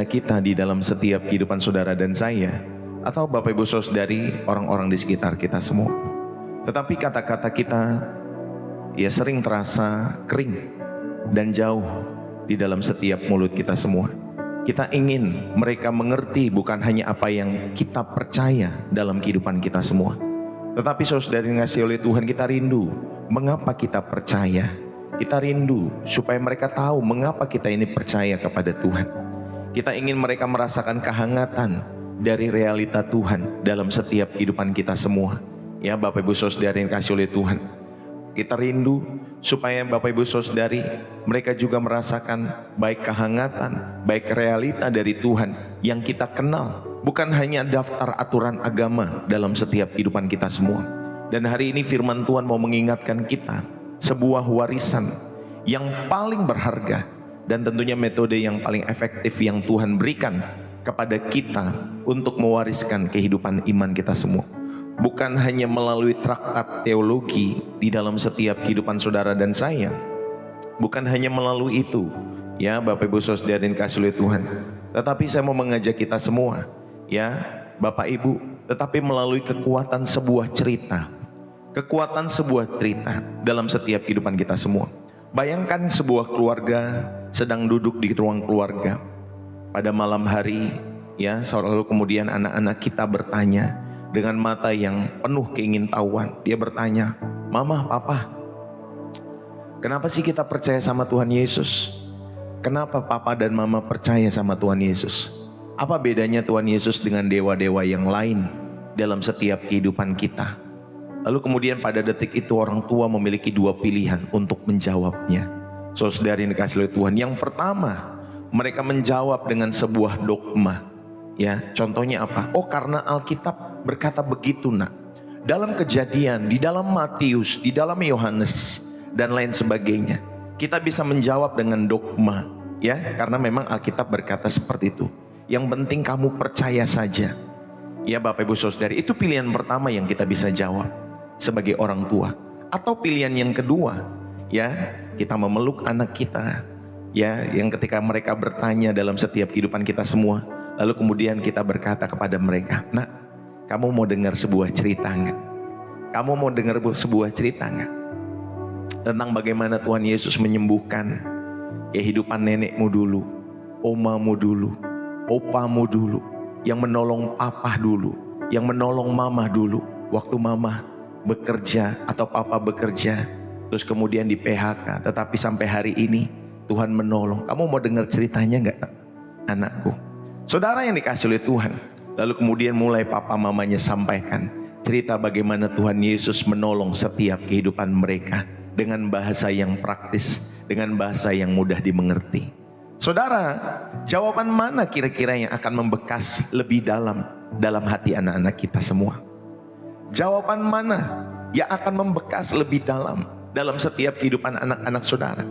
kita di dalam setiap kehidupan saudara dan saya, atau Bapak Ibu Saudari, orang-orang di sekitar kita semua. Tetapi kata-kata kita ya sering terasa kering dan jauh di dalam setiap mulut kita semua. Kita ingin mereka mengerti bukan hanya apa yang kita percaya dalam kehidupan kita semua, tetapi saudara yang dikasihi oleh Tuhan, kita rindu mengapa kita percaya. Kita rindu supaya mereka tahu mengapa kita ini percaya kepada Tuhan. Kita ingin mereka merasakan kehangatan dari realita Tuhan dalam setiap kehidupan kita semua. Ya Bapak Ibu Saudari yang dikasihi oleh Tuhan, kita rindu supaya Bapak Ibu Saudari mereka juga merasakan baik kehangatan, baik realita dari Tuhan yang kita kenal, bukan hanya daftar aturan agama dalam setiap kehidupan kita semua. Dan hari ini firman Tuhan mau mengingatkan kita sebuah warisan yang paling berharga dan tentunya metode yang paling efektif yang Tuhan berikan kepada kita untuk mewariskan kehidupan iman kita semua. Bukan hanya melalui traktat teologi di dalam setiap kehidupan saudara dan saya, bukan hanya melalui itu ya Bapak Ibu Saudara dan kasih oleh Tuhan, tetapi saya mau mengajak kita semua ya Bapak Ibu, tetapi melalui kekuatan sebuah cerita. Kekuatan sebuah cerita dalam setiap kehidupan kita semua. Bayangkan sebuah keluarga sedang duduk di ruang keluarga pada malam hari ya, lalu kemudian anak-anak kita bertanya dengan mata yang penuh keingintahuan. Dia bertanya, "Mama, Papa, kenapa sih kita percaya sama Tuhan Yesus? Kenapa Papa dan Mama percaya sama Tuhan Yesus? Apa bedanya Tuhan Yesus dengan dewa-dewa yang lain dalam setiap kehidupan kita?" Lalu kemudian pada detik itu orang tua memiliki dua pilihan untuk menjawabnya. Saudara yang dikasihi oleh Tuhan, yang pertama mereka menjawab dengan sebuah dogma. Ya, contohnya apa? Oh, karena Alkitab berkata begitu nak. Dalam Kejadian, di dalam Matius, di dalam Yohanes dan lain sebagainya. Kita bisa menjawab dengan dogma, ya, karena memang Alkitab berkata seperti itu. Yang penting kamu percaya saja. Ya Bapak Ibu Saudara, itu pilihan pertama yang kita bisa jawab sebagai orang tua. Atau pilihan yang kedua, ya, kita memeluk anak kita, ya, yang ketika mereka bertanya dalam setiap kehidupan kita semua, lalu kemudian kita berkata kepada mereka, "Nak, kamu mau dengar sebuah cerita enggak? Kamu mau dengar sebuah cerita enggak? Tentang bagaimana Tuhan Yesus menyembuhkan kehidupan nenekmu dulu, omamu dulu, opamu dulu, yang menolong papa dulu, yang menolong mama dulu, waktu mama bekerja atau papa bekerja, terus kemudian di PHK, tetapi sampai hari ini Tuhan menolong. Kamu mau dengar ceritanya enggak, anakku?" Saudara yang dikasihi oleh Tuhan, lalu kemudian mulai papa mamanya sampaikan cerita bagaimana Tuhan Yesus menolong setiap kehidupan mereka dengan bahasa yang praktis, dengan bahasa yang mudah dimengerti. Saudara, jawaban mana kira-kira yang akan membekas lebih dalam hati anak-anak kita semua? Jawaban mana yang akan membekas lebih dalam setiap kehidupan anak-anak saudara?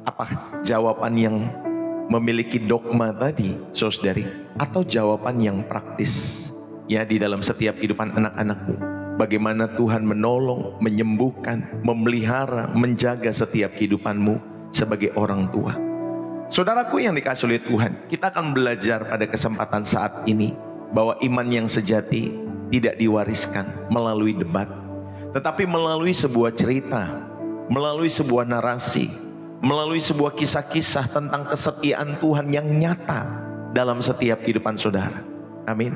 Apa jawaban yang memiliki dogma tadi, saudari, atau jawaban yang praktis ya di dalam setiap kehidupan anak-anakmu? Bagaimana Tuhan menolong, menyembuhkan, memelihara, menjaga setiap kehidupanmu sebagai orang tua. Saudaraku yang dikasihi oleh Tuhan, kita akan belajar pada kesempatan saat ini bahwa iman yang sejati tidak diwariskan melalui debat, tetapi melalui sebuah cerita, melalui sebuah narasi, melalui sebuah kisah-kisah tentang kesetiaan Tuhan yang nyata dalam setiap kehidupan saudara. Amin.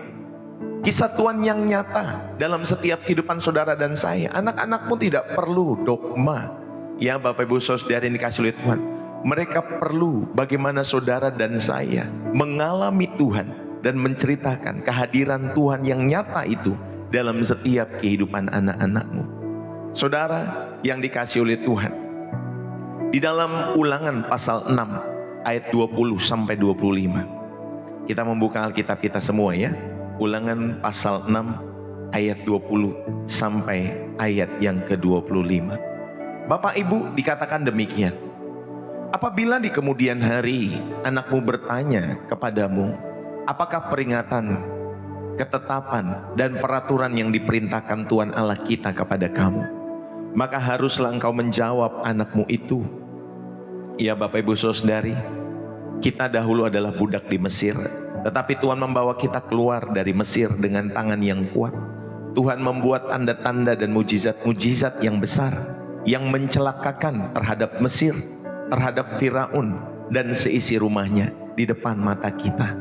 Kisah Tuhan yang nyata dalam setiap kehidupan saudara dan saya. Anak-anakmu tidak perlu dogma. Ya Bapak Ibu Saudara yang dikasihi oleh Tuhan, mereka perlu bagaimana saudara dan saya mengalami Tuhan dan menceritakan kehadiran Tuhan yang nyata itu dalam setiap kehidupan anak-anakmu. Saudara yang dikasihi oleh Tuhan, di dalam Ulangan pasal 6 ayat 20 sampai 25. Kita membuka Alkitab kita semua ya. Ulangan pasal 6 ayat 20 sampai ayat yang ke-25. Bapak Ibu, dikatakan demikian. Apabila di kemudian hari anakmu bertanya kepadamu, apakah peringatan, ketetapan, dan peraturan yang diperintahkan Tuhan Allah kita kepada kamu, maka haruslah engkau menjawab anakmu itu, ya Bapak Ibu Saudari, Kita dahulu adalah budak di Mesir, tetapi Tuhan membawa kita keluar dari Mesir dengan tangan yang kuat. Tuhan membuat tanda-tanda dan mujizat-mujizat yang besar, yang mencelakakan terhadap Mesir, terhadap Firaun dan seisi rumahnya di depan mata kita.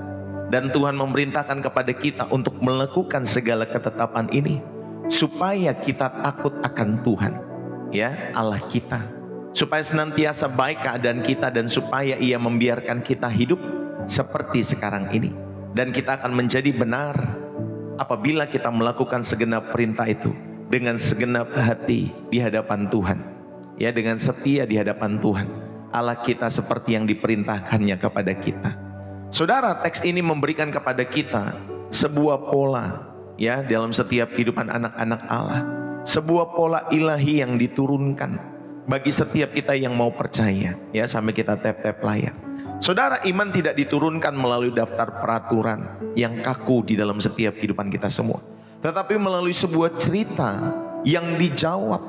Dan Tuhan memerintahkan kepada kita untuk melakukan segala ketetapan ini, supaya kita takut akan Tuhan, ya Allah kita, supaya senantiasa baik keadaan kita, dan supaya Ia membiarkan kita hidup seperti sekarang ini. Dan kita akan menjadi benar apabila kita melakukan segenap perintah itu dengan segenap hati di hadapan Tuhan, ya, dengan setia di hadapan Tuhan Allah kita, seperti yang diperintahkannya kepada kita. Saudara, teks ini memberikan kepada kita sebuah pola, ya, dalam setiap kehidupan anak-anak Allah, sebuah pola ilahi yang diturunkan bagi setiap kita yang mau percaya, ya. Sampai kita tap-tap layar. Saudara, iman tidak diturunkan melalui daftar peraturan yang kaku di dalam setiap kehidupan kita semua, tetapi melalui sebuah cerita yang dijawab,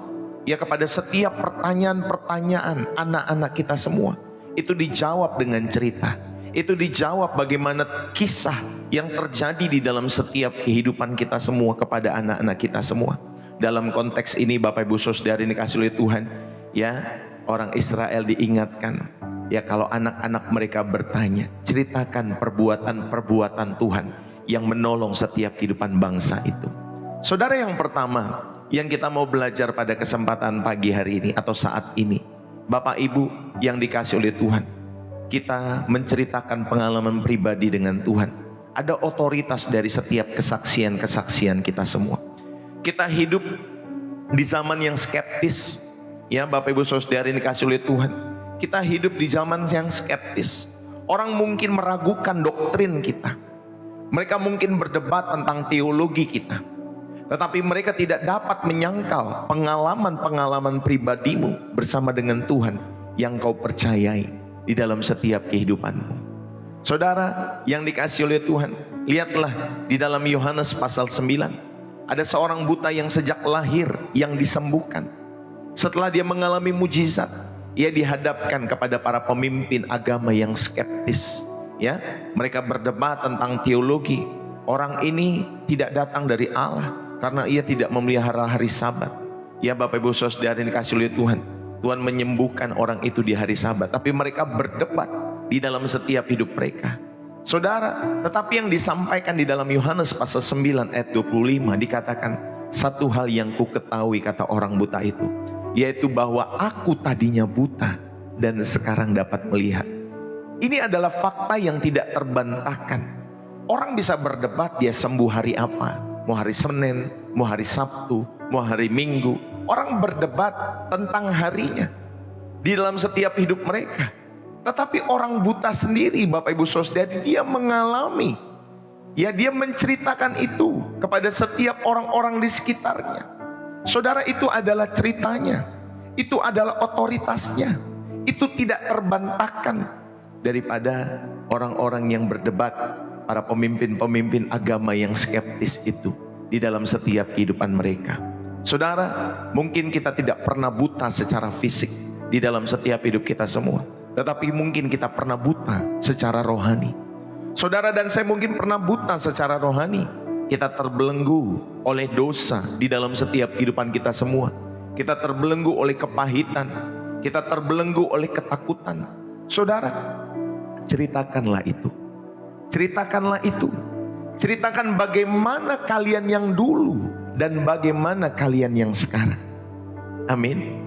ya, kepada setiap pertanyaan-pertanyaan anak-anak kita semua. Itu dijawab dengan cerita. Itu dijawab bagaimana kisah yang terjadi di dalam setiap kehidupan kita semua kepada anak-anak kita semua. Dalam konteks ini Bapak Ibu Saudara ini kasih oleh Tuhan, ya, orang Israel diingatkan, ya, kalau anak-anak mereka bertanya, ceritakan perbuatan-perbuatan Tuhan yang menolong setiap kehidupan bangsa itu. Saudara, yang pertama yang kita mau belajar pada kesempatan pagi hari ini atau saat ini, Bapak Ibu yang dikasih oleh Tuhan, kita menceritakan pengalaman pribadi dengan Tuhan. Ada otoritas dari setiap kesaksian-kesaksian kita semua. Kita hidup di zaman yang skeptis, ya Bapak Ibu Saudara ini dikasih oleh Tuhan. Kita hidup di zaman yang skeptis. Orang mungkin meragukan doktrin kita. Mereka mungkin berdebat tentang teologi kita, tetapi mereka tidak dapat menyangkal pengalaman-pengalaman pribadimu bersama dengan Tuhan yang kau percayai di dalam setiap kehidupanmu. Saudara yang dikasihi oleh Tuhan, lihatlah di dalam Yohanes pasal 9, ada seorang buta yang sejak lahir yang disembuhkan. Setelah dia mengalami mujizat, ia dihadapkan kepada para pemimpin agama yang skeptis, ya. Mereka berdebat tentang teologi. Orang ini tidak datang dari Allah karena ia tidak memelihara hari Sabat. Ya Bapak Ibu Saudara yang dikasihi oleh Tuhan, Tuhan menyembuhkan orang itu di hari Sabat, tapi mereka berdebat di dalam setiap hidup mereka. Saudara, tetapi yang disampaikan di dalam Yohanes pasal 9 ayat 25 dikatakan, satu hal yang ku ketahui, kata orang buta itu, yaitu bahwa aku tadinya buta dan sekarang dapat melihat. Ini adalah fakta yang tidak terbantahkan. Orang bisa berdebat dia sembuh hari apa, mau hari Senin, mau hari Sabtu, mau hari Minggu. Orang berdebat tentang harinya di dalam setiap hidup mereka. Tetapi orang buta sendiri, Bapak Ibu Saudara, dia mengalami, ya, dia menceritakan itu kepada setiap orang-orang di sekitarnya. Saudara, itu adalah ceritanya, itu adalah otoritasnya, itu tidak terbantahkan daripada orang-orang yang berdebat, para pemimpin-pemimpin agama yang skeptis itu di dalam setiap kehidupan mereka. Saudara, mungkin kita tidak pernah buta secara fisik di dalam setiap hidup kita semua, tetapi mungkin kita pernah buta secara rohani. Saudara dan saya mungkin pernah buta secara rohani. Kita terbelenggu oleh dosa di dalam setiap kehidupan kita semua. Kita terbelenggu oleh kepahitan, kita terbelenggu oleh ketakutan. Saudara, ceritakanlah itu. Ceritakanlah itu. Ceritakan bagaimana kalian yang dulu dan bagaimana kalian yang sekarang. Amin.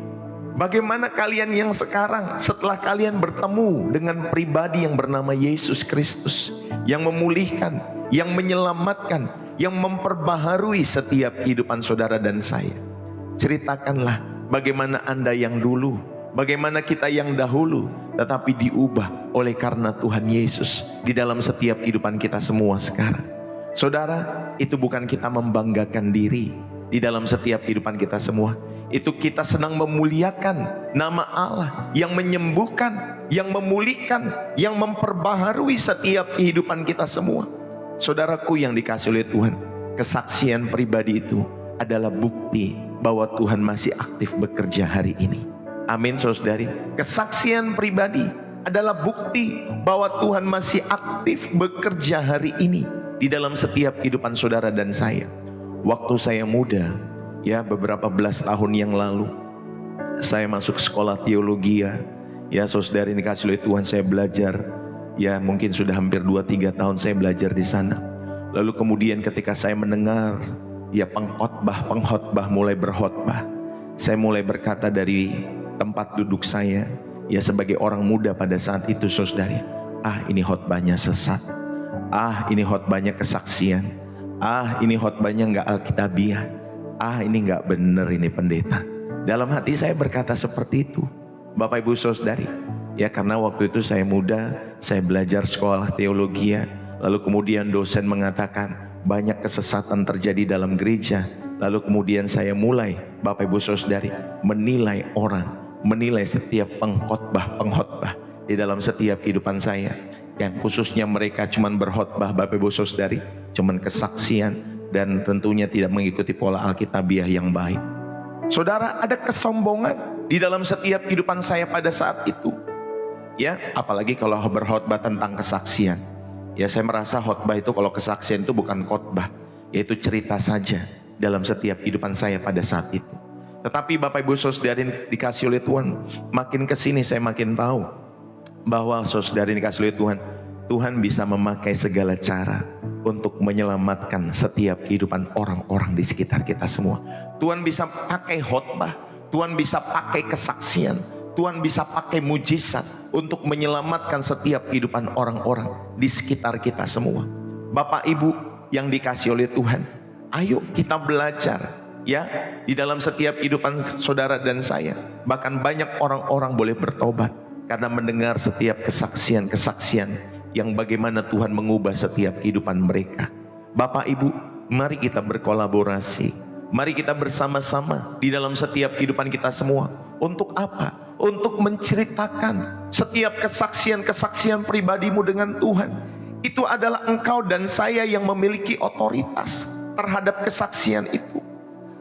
Bagaimana kalian yang sekarang setelah kalian bertemu dengan pribadi yang bernama Yesus Kristus, yang memulihkan, yang menyelamatkan, yang memperbaharui setiap kehidupan saudara dan saya. Ceritakanlah bagaimana Anda yang dulu, bagaimana kita yang dahulu, tetapi diubah oleh karena Tuhan Yesus di dalam setiap kehidupan kita semua sekarang. Saudara, itu bukan kita membanggakan diri di dalam setiap kehidupan kita semua. Itu kita sedang memuliakan nama Allah yang menyembuhkan, yang memulihkan, yang memperbaharui setiap kehidupan kita semua. Saudaraku yang dikasihi oleh Tuhan, kesaksian pribadi itu adalah bukti bahwa Tuhan masih aktif bekerja hari ini. Amin, saudari. Kesaksian pribadi adalah bukti bahwa Tuhan masih aktif bekerja hari ini di dalam setiap kehidupan saudara dan saya. Waktu saya muda, ya beberapa belas tahun yang lalu, saya masuk sekolah teologi ya saudara ini dikasih oleh Tuhan, saya belajar, ya mungkin sudah hampir 2-3 tahun saya belajar di sana. Lalu kemudian ketika saya mendengar, ya pengkhotbah mulai berkhotbah, saya mulai berkata dari tempat duduk saya, ya sebagai orang muda pada saat itu saudari, ini khotbahnya sesat, ini khotbahnya kesaksian, ini khotbahnya nggak alkitabiah, ini nggak bener ini pendeta. Dalam hati saya berkata seperti itu, Bapak Ibu saudari, ya karena waktu itu saya muda, saya belajar sekolah teologi ya, lalu kemudian dosen mengatakan banyak kesesatan terjadi dalam gereja. Lalu kemudian saya mulai, Bapak Ibu saudari, menilai orang, menilai setiap pengkhotbah di dalam setiap kehidupan saya, yang khususnya mereka cuman berkhotbah, Bapak Ibu saudari, cuman kesaksian dan tentunya tidak mengikuti pola alkitabiah yang baik. Saudara, ada kesombongan di dalam setiap kehidupan saya pada saat itu, ya apalagi kalau berkhotbah tentang kesaksian. Ya saya merasa khotbah itu, kalau kesaksian itu bukan khotbah, yaitu cerita saja dalam setiap kehidupan saya pada saat itu. Tetapi Bapak Ibu saudari dikasih oleh Tuhan, makin kesini saya makin tahu bahwa saudari dikasih oleh Tuhan, Tuhan bisa memakai segala cara untuk menyelamatkan setiap kehidupan orang-orang di sekitar kita semua. Tuhan bisa pakai khotbah, Tuhan bisa pakai kesaksian, Tuhan bisa pakai mujizat untuk menyelamatkan setiap kehidupan orang-orang di sekitar kita semua. Bapak Ibu yang dikasih oleh Tuhan, ayo kita belajar ya di dalam setiap kehidupan saudara dan saya. Bahkan banyak orang-orang boleh bertobat karena mendengar setiap kesaksian-kesaksian yang bagaimana Tuhan mengubah setiap kehidupan mereka. Bapak Ibu, mari kita berkolaborasi, mari kita bersama-sama di dalam setiap kehidupan kita semua. Untuk apa? Untuk menceritakan setiap kesaksian-kesaksian pribadimu dengan Tuhan. Itu adalah engkau dan saya yang memiliki otoritas terhadap kesaksian itu.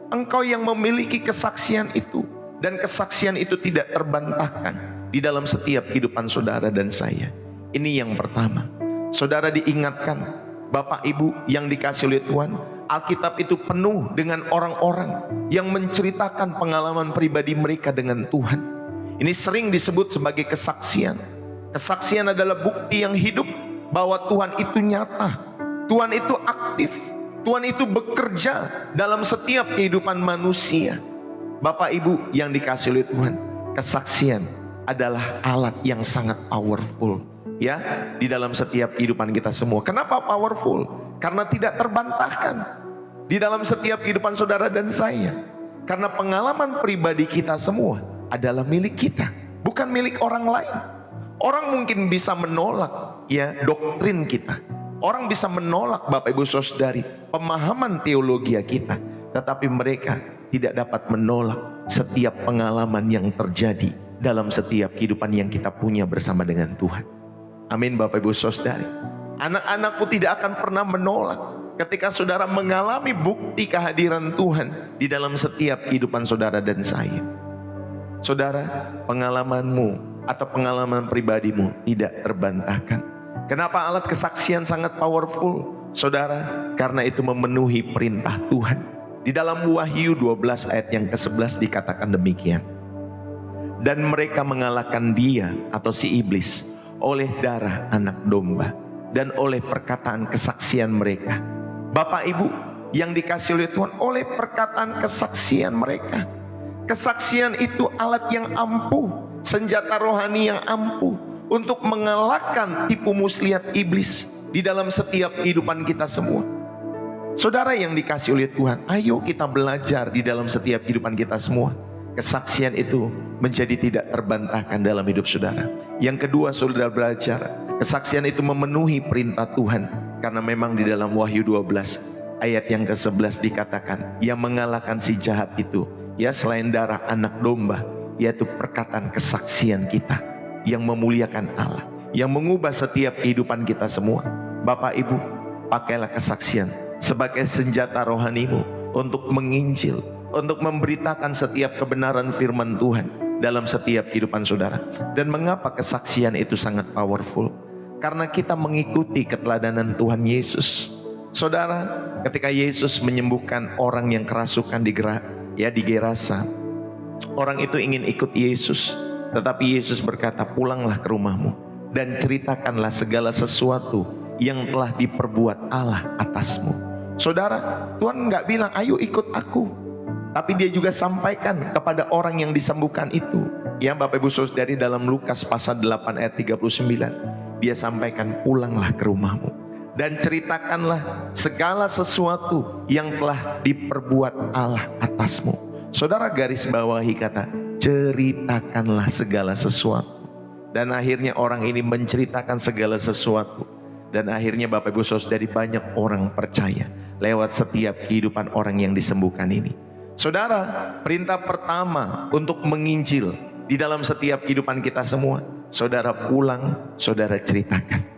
Engkau yang memiliki kesaksian itu, dan kesaksian itu tidak terbantahkan di dalam setiap kehidupan saudara dan saya. Ini yang pertama. Saudara diingatkan, Bapak Ibu yang dikasih oleh Tuhan, Alkitab itu penuh dengan orang-orang yang menceritakan pengalaman pribadi mereka dengan Tuhan. Ini sering disebut sebagai kesaksian. Kesaksian adalah bukti yang hidup bahwa Tuhan itu nyata, Tuhan itu aktif, Tuhan itu bekerja dalam setiap kehidupan manusia. Bapak Ibu yang dikasih oleh Tuhan, kesaksian adalah alat yang sangat powerful ya di dalam setiap kehidupan kita semua. Kenapa powerful? Karena tidak terbantahkan di dalam setiap kehidupan saudara dan saya. Karena pengalaman pribadi kita semua adalah milik kita, bukan milik orang lain. Orang mungkin bisa menolak ya doktrin kita. Orang bisa menolak Bapak Ibu saudari pemahaman teologi kita, tetapi mereka tidak dapat menolak setiap pengalaman yang terjadi dalam setiap kehidupan yang kita punya bersama dengan Tuhan. Amin Bapak Ibu saudari. Anak-anakku tidak akan pernah menolak ketika saudara mengalami bukti kehadiran Tuhan di dalam setiap kehidupan saudara dan saya. Saudara, pengalamanmu atau pengalaman pribadimu tidak terbantahkan. Kenapa alat kesaksian sangat powerful? Saudara, karena itu memenuhi perintah Tuhan. Di dalam Wahyu 12 ayat yang ke-11 dikatakan demikian. Dan mereka mengalahkan dia atau si iblis oleh darah anak domba dan oleh perkataan kesaksian mereka. Bapak Ibu yang dikasih oleh Tuhan, oleh perkataan kesaksian mereka. Kesaksian itu alat yang ampuh, senjata rohani yang ampuh untuk mengalahkan tipu muslihat iblis di dalam setiap kehidupan kita semua. Saudara yang dikasih oleh Tuhan, ayo kita belajar di dalam setiap kehidupan kita semua. Kesaksian itu menjadi tidak terbantahkan dalam hidup saudara. Yang kedua, saudara belajar, kesaksian itu memenuhi perintah Tuhan. Karena memang di dalam Wahyu 12 ayat yang ke-11 dikatakan, yang mengalahkan si jahat itu, ya selain darah anak domba, yaitu perkataan kesaksian kita yang memuliakan Allah, yang mengubah setiap kehidupan kita semua. Bapak Ibu, pakailah kesaksian sebagai senjata rohanimu untuk menginjil, untuk memberitakan setiap kebenaran firman Tuhan dalam setiap kehidupan saudara. Dan mengapa kesaksian itu sangat powerful? Karena kita mengikuti keteladanan Tuhan Yesus. Saudara, ketika Yesus menyembuhkan orang yang kerasukan di Gerasa, orang itu ingin ikut Yesus, tetapi Yesus berkata, pulanglah ke rumahmu dan ceritakanlah segala sesuatu yang telah diperbuat Allah atasmu. Saudara, Tuhan nggak bilang, ayo ikut aku, tapi dia juga sampaikan kepada orang yang disembuhkan itu. Ya Bapak Ibu Saudari, dalam Lukas pasal 8 ayat 39, dia sampaikan, pulanglah ke rumahmu dan ceritakanlah segala sesuatu yang telah diperbuat Allah atasmu. Saudara garis bawahi kata, ceritakanlah segala sesuatu. Dan akhirnya orang ini menceritakan segala sesuatu. Dan akhirnya Bapak Ibu Saudari, banyak orang percaya lewat setiap kehidupan orang yang disembuhkan ini. Saudara, perintah pertama untuk menginjil di dalam setiap kehidupan kita semua, saudara pulang, saudara ceritakan.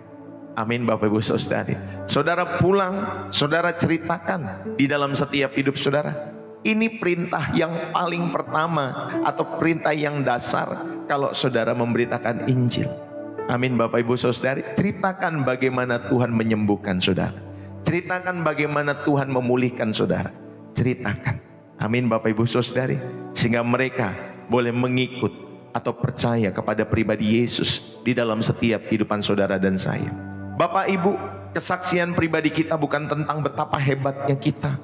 Amin Bapak Ibu Saudari. Saudara pulang, saudara ceritakan di dalam setiap hidup saudara. Ini perintah yang paling pertama atau perintah yang dasar kalau saudara memberitakan Injil. Amin Bapak Ibu Saudari. Ceritakan bagaimana Tuhan menyembuhkan saudara. Ceritakan bagaimana Tuhan memulihkan saudara. Ceritakan. Amin Bapak Ibu Saudari. Sehingga mereka boleh mengikut atau percaya kepada pribadi Yesus di dalam setiap kehidupan saudara dan saya. Bapak Ibu, kesaksian pribadi kita bukan tentang betapa hebatnya kita.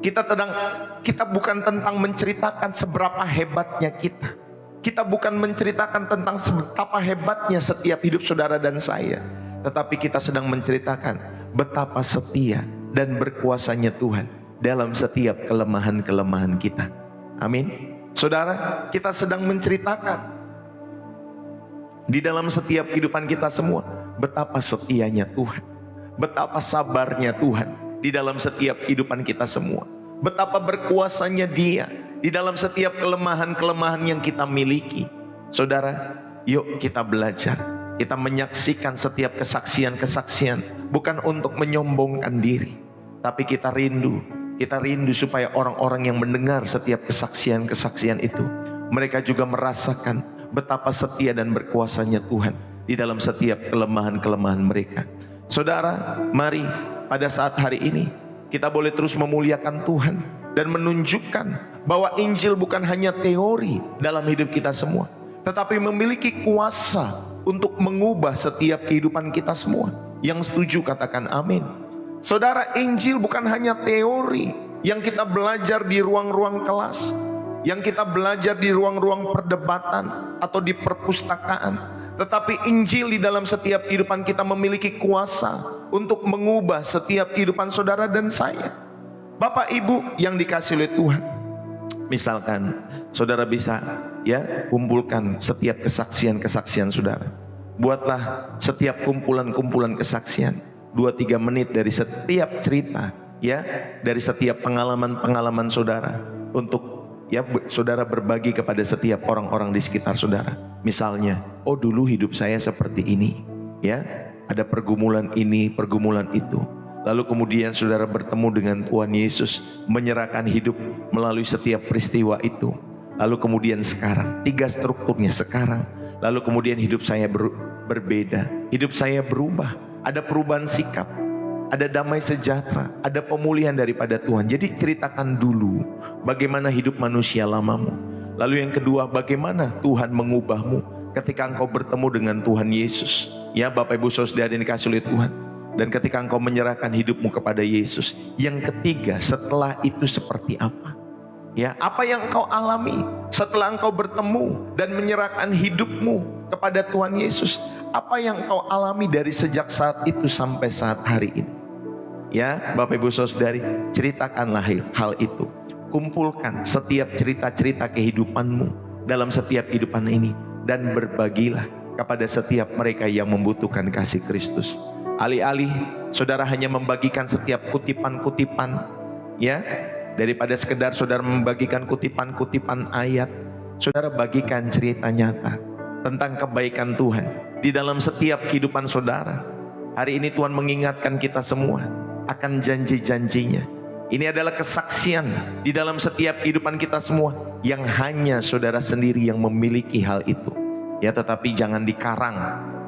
Kita bukan tentang menceritakan seberapa hebatnya kita. Kita bukan menceritakan tentang betapa hebatnya setiap hidup saudara dan saya. Tetapi kita sedang menceritakan betapa setia dan berkuasanya Tuhan dalam setiap kelemahan-kelemahan kita. Amin. Saudara, kita sedang menceritakan di dalam setiap kehidupan kita semua betapa setianya Tuhan, betapa sabarnya Tuhan di dalam setiap kehidupan kita semua, betapa berkuasanya Dia di dalam setiap kelemahan-kelemahan yang kita miliki. Saudara, yuk kita belajar, kita menyaksikan setiap kesaksian-kesaksian bukan untuk menyombongkan diri, tapi kita rindu supaya orang-orang yang mendengar setiap kesaksian-kesaksian itu, mereka juga merasakan betapa setia dan berkuasanya Tuhan di dalam setiap kelemahan-kelemahan mereka. Saudara, mari pada saat hari ini kita boleh terus memuliakan Tuhan dan menunjukkan bahwa Injil bukan hanya teori dalam hidup kita semua, tetapi memiliki kuasa untuk mengubah setiap kehidupan kita semua. Yang setuju katakan amin. Saudara, Injil bukan hanya teori yang kita belajar di ruang-ruang kelas, yang kita belajar di ruang-ruang perdebatan atau di perpustakaan, tetapi Injil di dalam setiap kehidupan kita memiliki kuasa untuk mengubah setiap kehidupan saudara dan saya. Bapak Ibu yang dikasihi oleh Tuhan, misalkan saudara bisa kumpulkan setiap kesaksian-kesaksian saudara. Buatlah setiap kumpulan-kumpulan kesaksian 2-3 menit dari setiap cerita, dari setiap pengalaman-pengalaman saudara, untuk saudara berbagi kepada setiap orang-orang di sekitar saudara. Misalnya, oh dulu hidup saya seperti ini, ada pergumulan ini, pergumulan itu. Lalu kemudian saudara bertemu dengan Tuhan Yesus, menyerahkan hidup melalui setiap peristiwa itu. Lalu kemudian sekarang, 3 strukturnya sekarang. Lalu kemudian hidup saya berbeda, hidup saya berubah. Ada perubahan sikap, ada damai sejahtera, ada pemulihan daripada Tuhan. Jadi ceritakan dulu bagaimana hidup manusia lamamu. Lalu yang kedua, bagaimana Tuhan mengubahmu ketika engkau bertemu dengan Tuhan Yesus. Ya Bapak Ibu Saudara yang dikasihi oleh Tuhan. Dan ketika engkau menyerahkan hidupmu kepada Yesus. Yang ketiga, setelah itu seperti apa? Apa yang engkau alami setelah engkau bertemu dan menyerahkan hidupmu kepada Tuhan Yesus? Apa yang engkau alami dari sejak saat itu sampai saat hari ini? Bapak Ibu Saudari, ceritakanlah hal itu. Kumpulkan setiap cerita-cerita kehidupanmu dalam setiap kehidupan ini, dan berbagilah kepada setiap mereka yang membutuhkan kasih Kristus. Alih-alih saudara hanya membagikan setiap kutipan-kutipan, daripada sekedar saudara membagikan kutipan-kutipan ayat, saudara bagikan cerita nyata tentang kebaikan Tuhan di dalam setiap kehidupan saudara. Hari ini Tuhan mengingatkan kita semua akan janji-janjinya, Ini adalah kesaksian di dalam setiap kehidupan kita semua, yang hanya saudara sendiri yang memiliki hal itu. Ya, tetapi jangan dikarang.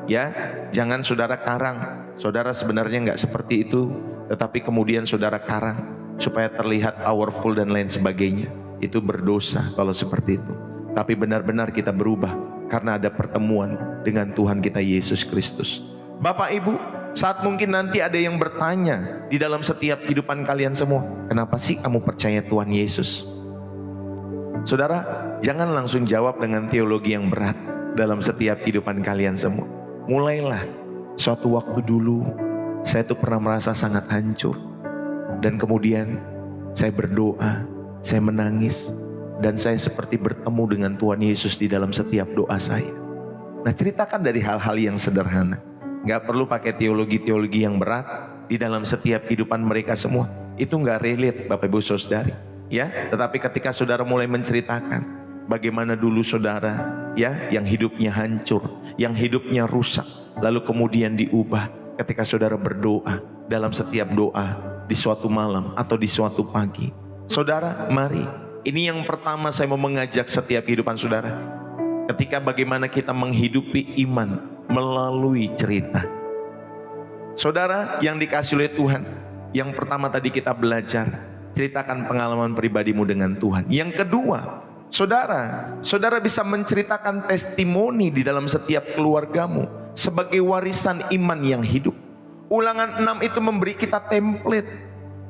Ya, jangan saudara karang. Saudara sebenarnya nggak seperti itu, tetapi kemudian saudara karang supaya terlihat powerful dan lain sebagainya. Itu berdosa kalau seperti itu. Tapi benar-benar kita berubah karena ada pertemuan dengan Tuhan kita Yesus Kristus. Bapak Ibu, saat mungkin nanti ada yang bertanya di dalam setiap kehidupan kalian semua, kenapa sih kamu percaya Tuhan Yesus? Saudara, jangan langsung jawab dengan teologi yang berat dalam setiap kehidupan kalian semua. Mulailah, suatu waktu dulu saya tuh pernah merasa sangat hancur, dan kemudian saya berdoa, saya menangis, dan saya seperti bertemu dengan Tuhan Yesus di dalam setiap doa saya. Nah, ceritakan dari hal-hal yang sederhana. Gak perlu pakai teologi-teologi yang berat di dalam setiap kehidupan mereka semua. Itu gak relate Bapak Ibu Saudari. Ya, tetapi ketika saudara mulai menceritakan bagaimana dulu saudara, ya, yang hidupnya hancur, yang hidupnya rusak, lalu kemudian diubah ketika saudara berdoa dalam setiap doa di suatu malam atau di suatu pagi. Saudara, mari, ini yang pertama saya mau mengajak setiap kehidupan saudara. Ketika bagaimana kita menghidupi iman melalui cerita. Saudara yang dikasih oleh Tuhan, yang pertama tadi kita belajar, ceritakan pengalaman pribadimu dengan Tuhan. Yang kedua, saudara bisa menceritakan testimoni di dalam setiap keluargamu sebagai warisan iman yang hidup. Ulangan 6 itu memberi kita template,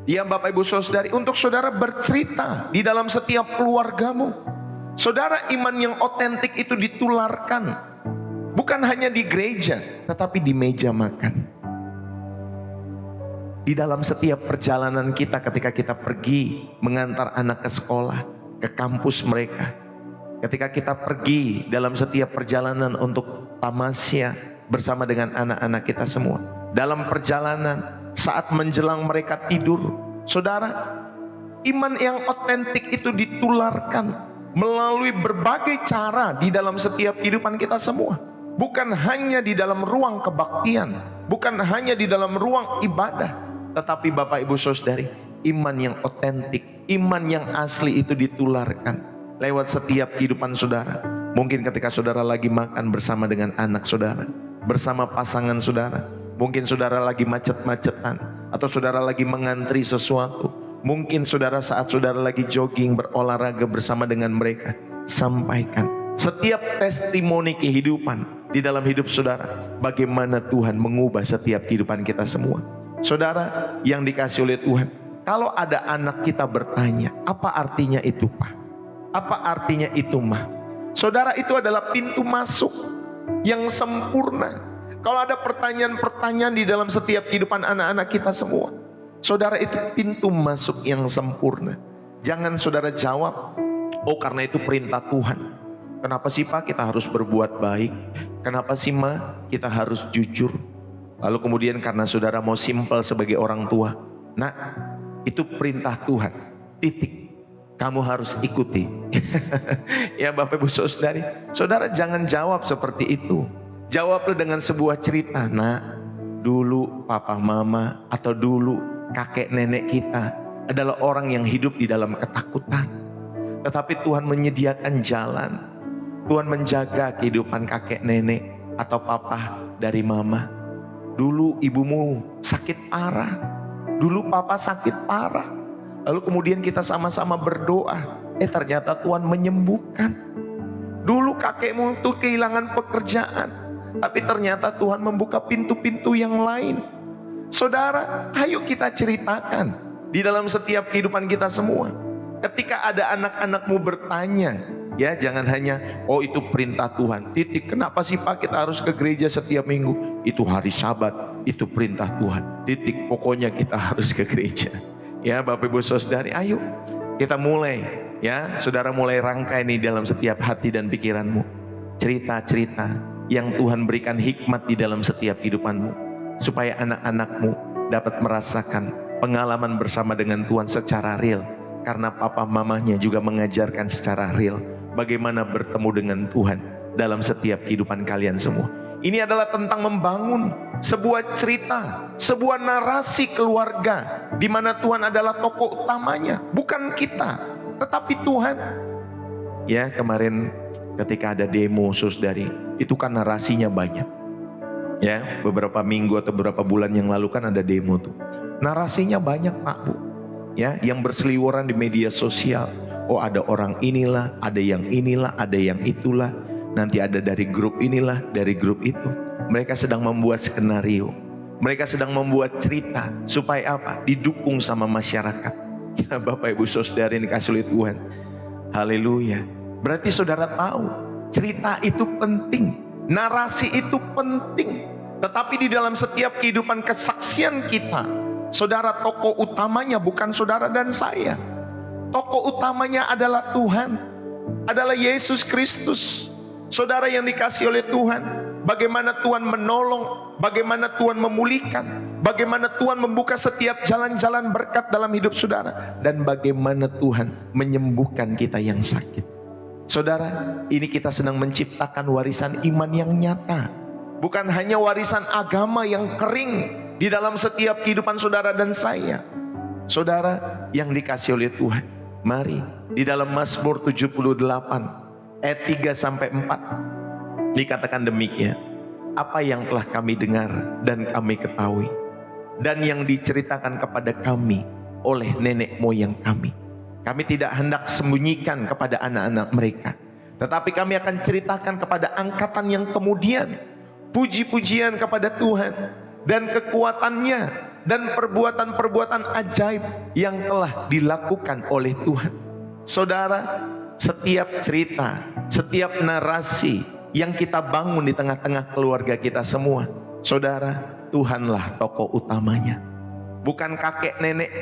ya Bapak Ibu Saudari, untuk saudara bercerita di dalam setiap keluargamu. Saudara, iman yang otentik itu ditularkan bukan hanya di gereja, tetapi di meja makan. Di dalam setiap perjalanan kita ketika kita pergi mengantar anak ke sekolah, ke kampus mereka. Ketika kita pergi dalam setiap perjalanan untuk tamasya bersama dengan anak-anak kita semua. Dalam perjalanan, saat menjelang mereka tidur. Saudara, iman yang otentik itu ditularkan melalui berbagai cara di dalam setiap kehidupan kita semua. Bukan hanya di dalam ruang kebaktian, bukan hanya di dalam ruang ibadah, tetapi Bapak Ibu Saudari, iman yang otentik, iman yang asli itu ditularkan lewat setiap kehidupan saudara. Mungkin ketika saudara lagi makan bersama dengan anak saudara, bersama pasangan saudara, mungkin saudara lagi macet-macetan, atau saudara lagi mengantri sesuatu, mungkin saudara saat saudara lagi jogging berolahraga bersama dengan mereka. Sampaikan setiap testimoni kehidupan di dalam hidup saudara, bagaimana Tuhan mengubah setiap kehidupan kita semua. Saudara yang dikasih oleh Tuhan, kalau ada anak kita bertanya, apa artinya itu Pak? Apa artinya itu Mah? Saudara, itu adalah pintu masuk yang sempurna. Kalau ada pertanyaan-pertanyaan di dalam setiap kehidupan anak-anak kita semua, saudara, itu pintu masuk yang sempurna. Jangan saudara jawab, oh karena itu perintah Tuhan. Kenapa sih Pak kita harus berbuat baik? Kenapa sih Ma kita harus jujur? Lalu kemudian karena saudara mau simpel sebagai orang tua, nah itu perintah Tuhan, titik, kamu harus ikuti. Ya Bapak Ibu Saudari, saudara jangan jawab seperti itu. Jawablah dengan sebuah cerita. Nah, dulu papa mama atau dulu kakek nenek kita adalah orang yang hidup di dalam ketakutan, tetapi Tuhan menyediakan jalan. Tuhan menjaga kehidupan kakek nenek atau papa dari mama. Dulu ibumu sakit parah, dulu papa sakit parah, lalu kemudian kita sama-sama berdoa, ternyata Tuhan menyembuhkan. Dulu kakekmu itu kehilangan pekerjaan, tapi ternyata Tuhan membuka pintu-pintu yang lain. Saudara, ayo kita ceritakan di dalam setiap kehidupan kita semua. Ketika ada anak-anakmu bertanya, ya jangan hanya, oh itu perintah Tuhan, titik. Kenapa sih Pak kita harus ke gereja setiap minggu? Itu hari Sabat, itu perintah Tuhan, titik. Pokoknya kita harus ke gereja. Ya Bapak Ibu Saudari, ayo kita mulai, ya saudara mulai rangkai ini dalam setiap hati dan pikiranmu. Cerita-cerita yang Tuhan berikan hikmat di dalam setiap kehidupanmu, supaya anak-anakmu dapat merasakan pengalaman bersama dengan Tuhan secara real. Karena papa mamanya juga mengajarkan secara real bagaimana bertemu dengan Tuhan dalam setiap kehidupan kalian semua. Ini adalah tentang membangun sebuah cerita, sebuah narasi keluarga di mana Tuhan adalah tokoh utamanya, bukan kita, tetapi Tuhan. Ya, kemarin ketika ada demo saudari, itu kan narasinya banyak. Ya, beberapa minggu atau beberapa bulan yang lalu kan ada demo tuh. Narasinya banyak Pak Bu. Ya, yang berseliweran di media sosial. Oh, ada orang inilah, ada yang inilah, ada yang itulah. Nanti ada dari grup inilah, dari grup itu. Mereka sedang membuat skenario. Mereka sedang membuat cerita supaya apa? Didukung sama masyarakat. Ya, Bapak Ibu Saudara yang dikasihi oleh Tuhan. Haleluya. Berarti saudara tahu, cerita itu penting, narasi itu penting. Tetapi di dalam setiap kehidupan kesaksian kita, saudara, tokoh utamanya bukan saudara dan saya. Tokoh utamanya adalah Tuhan, adalah Yesus Kristus. Saudara yang dikasihi oleh Tuhan, bagaimana Tuhan menolong, bagaimana Tuhan memulihkan, bagaimana Tuhan membuka setiap jalan-jalan berkat dalam hidup saudara, dan bagaimana Tuhan menyembuhkan kita yang sakit. Saudara, ini kita sedang menciptakan warisan iman yang nyata, bukan hanya warisan agama yang kering di dalam setiap kehidupan saudara dan saya. Saudara yang dikasihi oleh Tuhan, mari di dalam Mazmur 78 ayat 3-4 dikatakan demikian. Apa yang telah kami dengar dan kami ketahui, dan yang diceritakan kepada kami oleh nenek moyang kami, kami tidak hendak sembunyikan kepada anak-anak mereka, tetapi kami akan ceritakan kepada angkatan yang kemudian puji-pujian kepada Tuhan dan kekuatannya dan perbuatan-perbuatan ajaib yang telah dilakukan oleh Tuhan. Saudara, setiap cerita, setiap narasi yang kita bangun di tengah-tengah keluarga kita semua, saudara, Tuhanlah tokoh utamanya. Bukan kakek nenek,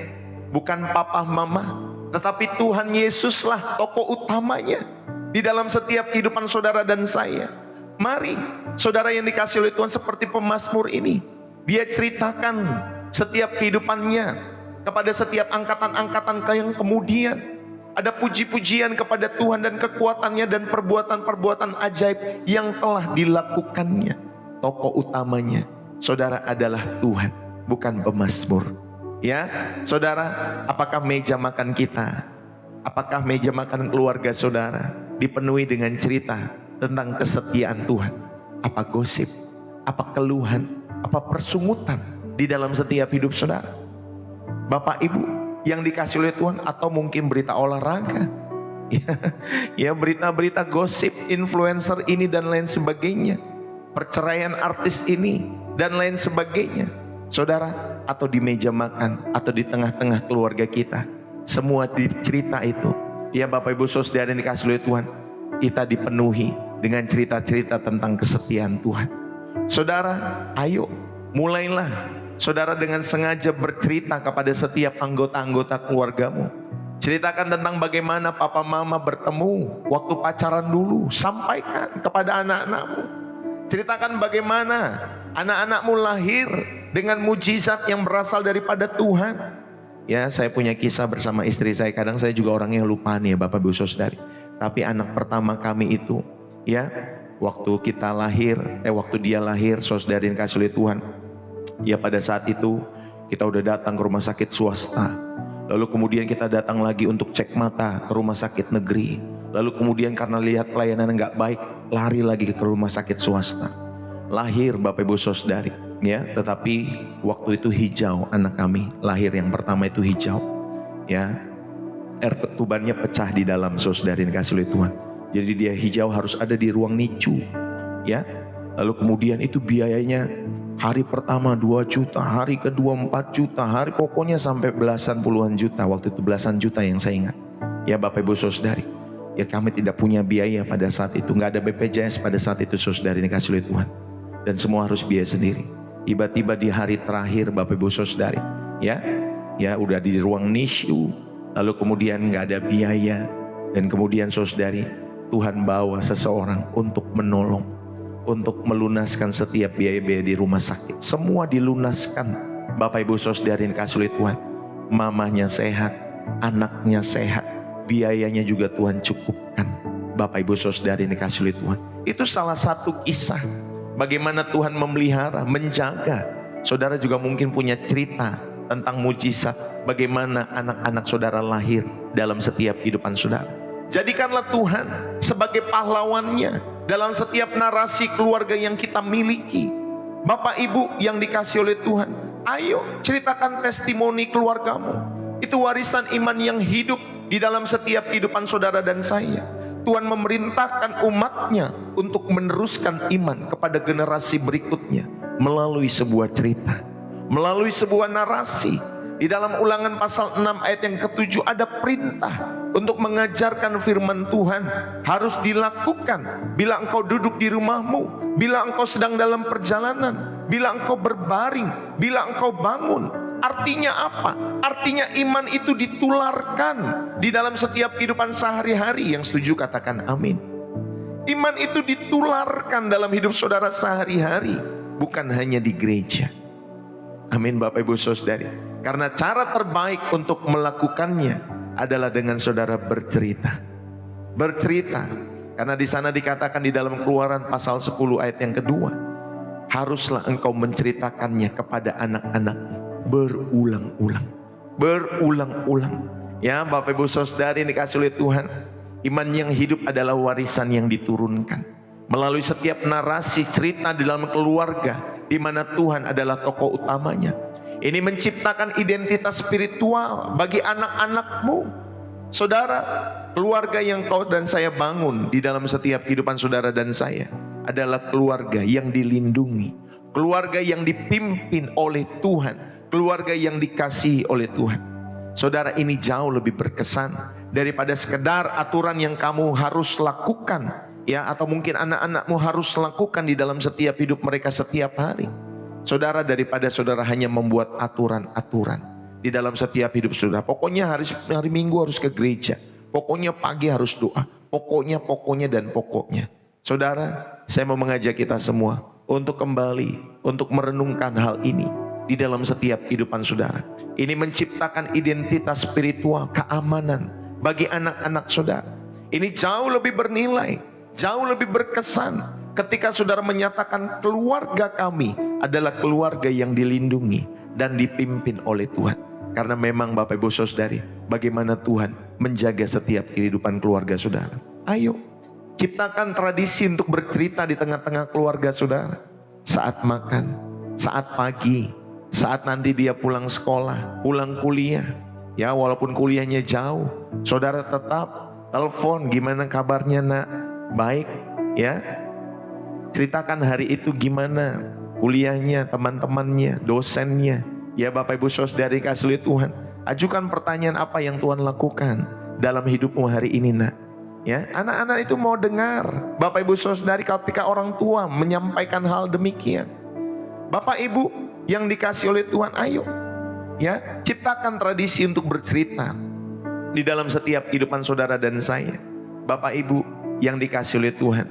bukan papa mama, tetapi Tuhan Yesuslah tokoh utamanya di dalam setiap kehidupan saudara dan saya. Mari saudara yang dikasihi oleh Tuhan, seperti pemazmur ini, dia ceritakan setiap kehidupannya kepada setiap angkatan-angkatan yang kemudian. Ada puji-pujian kepada Tuhan dan kekuatannya dan perbuatan-perbuatan ajaib yang telah dilakukannya. Tokoh utamanya, saudara, adalah Tuhan, bukan pemazmur. Ya, saudara, apakah meja makan kita, apakah meja makan keluarga saudara dipenuhi dengan cerita tentang kesetiaan Tuhan? Apa gosip, apa keluhan, apa persungutan di dalam setiap hidup saudara? Bapak Ibu yang dikasihi oleh Tuhan, atau mungkin berita olahraga, ya berita-berita gosip, influencer ini dan lain sebagainya, perceraian artis ini dan lain sebagainya, saudara, atau di meja makan, atau di tengah-tengah keluarga kita, semua di cerita itu, ya Bapak Ibu Saudara yang dikasihi oleh Tuhan, kita dipenuhi dengan cerita-cerita tentang kesetiaan Tuhan. Saudara, ayo mulailah saudara dengan sengaja bercerita kepada setiap anggota-anggota keluargamu. Ceritakan tentang bagaimana papa mama bertemu waktu pacaran dulu. Sampaikan kepada anak-anakmu. Ceritakan bagaimana anak-anakmu lahir dengan mujizat yang berasal daripada Tuhan. Ya, saya punya kisah bersama istri saya. Kadang saya juga orangnya lupa nih ya Bapak Ibu Saudari. Tapi anak pertama kami itu, ya, waktu kita lahir, waktu dia lahir, saudari yang dikasihi oleh Tuhan, ya pada saat itu kita udah datang ke rumah sakit swasta. Lalu kemudian kita datang lagi untuk cek mata ke rumah sakit negeri. Lalu kemudian karena lihat pelayanan nggak baik, lari lagi ke rumah sakit swasta. Lahir Bapak Ibu Saudari, ya, tetapi waktu itu hijau anak kami. Lahir yang pertama itu hijau. Ya, air ketubannya pecah di dalam, saudari yang dikasihi oleh Tuhan. Jadi dia hijau, harus ada di ruang NICU. Ya, lalu kemudian itu biayanya hari pertama 2 juta, hari kedua 4 juta, hari pokoknya sampai belasan puluhan juta. Waktu itu belasan juta yang saya ingat. Ya Bapak Ibu Saudari, ya kami tidak punya biaya pada saat itu, nggak ada BPJS pada saat itu, saudari yang dikasihi oleh Tuhan. Dan semua harus biaya sendiri. Tiba-tiba di hari terakhir Bapak Ibu Saudari, ya udah di ruang NICU, lalu kemudian nggak ada biaya, dan kemudian saudari, Tuhan bawa seseorang untuk menolong, untuk melunaskan setiap biaya-biaya di rumah sakit. Semua dilunaskan Bapak Ibu Saudari yang dikasihi oleh Tuhan. Mamanya sehat, anaknya sehat, biayanya juga Tuhan cukupkan. Bapak Ibu Saudari yang dikasihi oleh Tuhan. Itu salah satu kisah bagaimana Tuhan memelihara, menjaga. Saudara juga mungkin punya cerita tentang mujizat, bagaimana anak-anak saudara lahir dalam setiap kehidupan saudara. Jadikanlah Tuhan sebagai pahlawannya dalam setiap narasi keluarga yang kita miliki. Bapak Ibu yang dikasih oleh Tuhan, ayo ceritakan testimoni keluargamu. Itu warisan iman yang hidup di dalam setiap kehidupan saudara dan saya. Tuhan memerintahkan umatnya untuk meneruskan iman kepada generasi berikutnya melalui sebuah cerita, melalui sebuah narasi. Di dalam Ulangan pasal 6 ayat yang ke-7 ada perintah untuk mengajarkan firman Tuhan harus dilakukan bila engkau duduk di rumahmu, bila engkau sedang dalam perjalanan, bila engkau berbaring, bila engkau bangun. Artinya apa? Artinya iman itu ditularkan di dalam setiap kehidupan sehari-hari. Yang setuju katakan amin. Iman itu ditularkan dalam hidup saudara sehari-hari, bukan hanya di gereja. Amin Bapak Ibu Saudari. Karena cara terbaik untuk melakukannya adalah dengan saudara bercerita. Bercerita. Karena di sana dikatakan di dalam Keluaran pasal 10 ayat yang kedua, haruslah engkau menceritakannya kepada anak-anakmu berulang-ulang. Berulang-ulang. Ya Bapak Ibu Saudari yang dikasih oleh Tuhan, iman yang hidup adalah warisan yang diturunkan melalui setiap narasi cerita di dalam keluarga, di mana Tuhan adalah tokoh utamanya. Ini menciptakan identitas spiritual bagi anak-anakmu. Saudara, keluarga yang kau dan saya bangun di dalam setiap kehidupan saudara dan saya adalah keluarga yang dilindungi, keluarga yang dipimpin oleh Tuhan, keluarga yang dikasihi oleh Tuhan. Saudara, ini jauh lebih berkesan daripada sekedar aturan yang kamu harus lakukan, ya, atau mungkin anak-anakmu harus lakukan di dalam setiap hidup mereka setiap hari. Saudara, daripada saudara hanya membuat aturan-aturan di dalam setiap hidup saudara. Pokoknya hari Minggu harus ke gereja, pokoknya pagi harus doa, pokoknya dan pokoknya. Saudara, saya mau mengajak kita semua untuk kembali untuk merenungkan hal ini di dalam setiap kehidupan saudara. Ini menciptakan identitas spiritual, keamanan bagi anak-anak saudara. Ini jauh lebih bernilai, jauh lebih berkesan ketika saudara menyatakan keluarga kami adalah keluarga yang dilindungi dan dipimpin oleh Tuhan. Karena memang Bapak Ibu Saudari, bagaimana Tuhan menjaga setiap kehidupan keluarga saudara. Ayo, ciptakan tradisi untuk bercerita di tengah-tengah keluarga saudara. Saat makan, saat pagi, saat nanti dia pulang sekolah, pulang kuliah. Ya, walaupun kuliahnya jauh, saudara tetap telepon, gimana kabarnya nak? Baik, ya. Ceritakan hari itu gimana kuliahnya, teman-temannya, dosennya. Ya Bapak Ibu Saudari kasih oleh Tuhan, ajukan pertanyaan apa yang Tuhan lakukan dalam hidupmu hari ini nak. Ya, anak-anak itu mau dengar Bapak Ibu Saudari ketika orang tua menyampaikan hal demikian. Bapak Ibu yang dikasih oleh Tuhan, ayo ya, ciptakan tradisi untuk bercerita di dalam setiap kehidupan saudara dan saya. Bapak Ibu yang dikasih oleh Tuhan,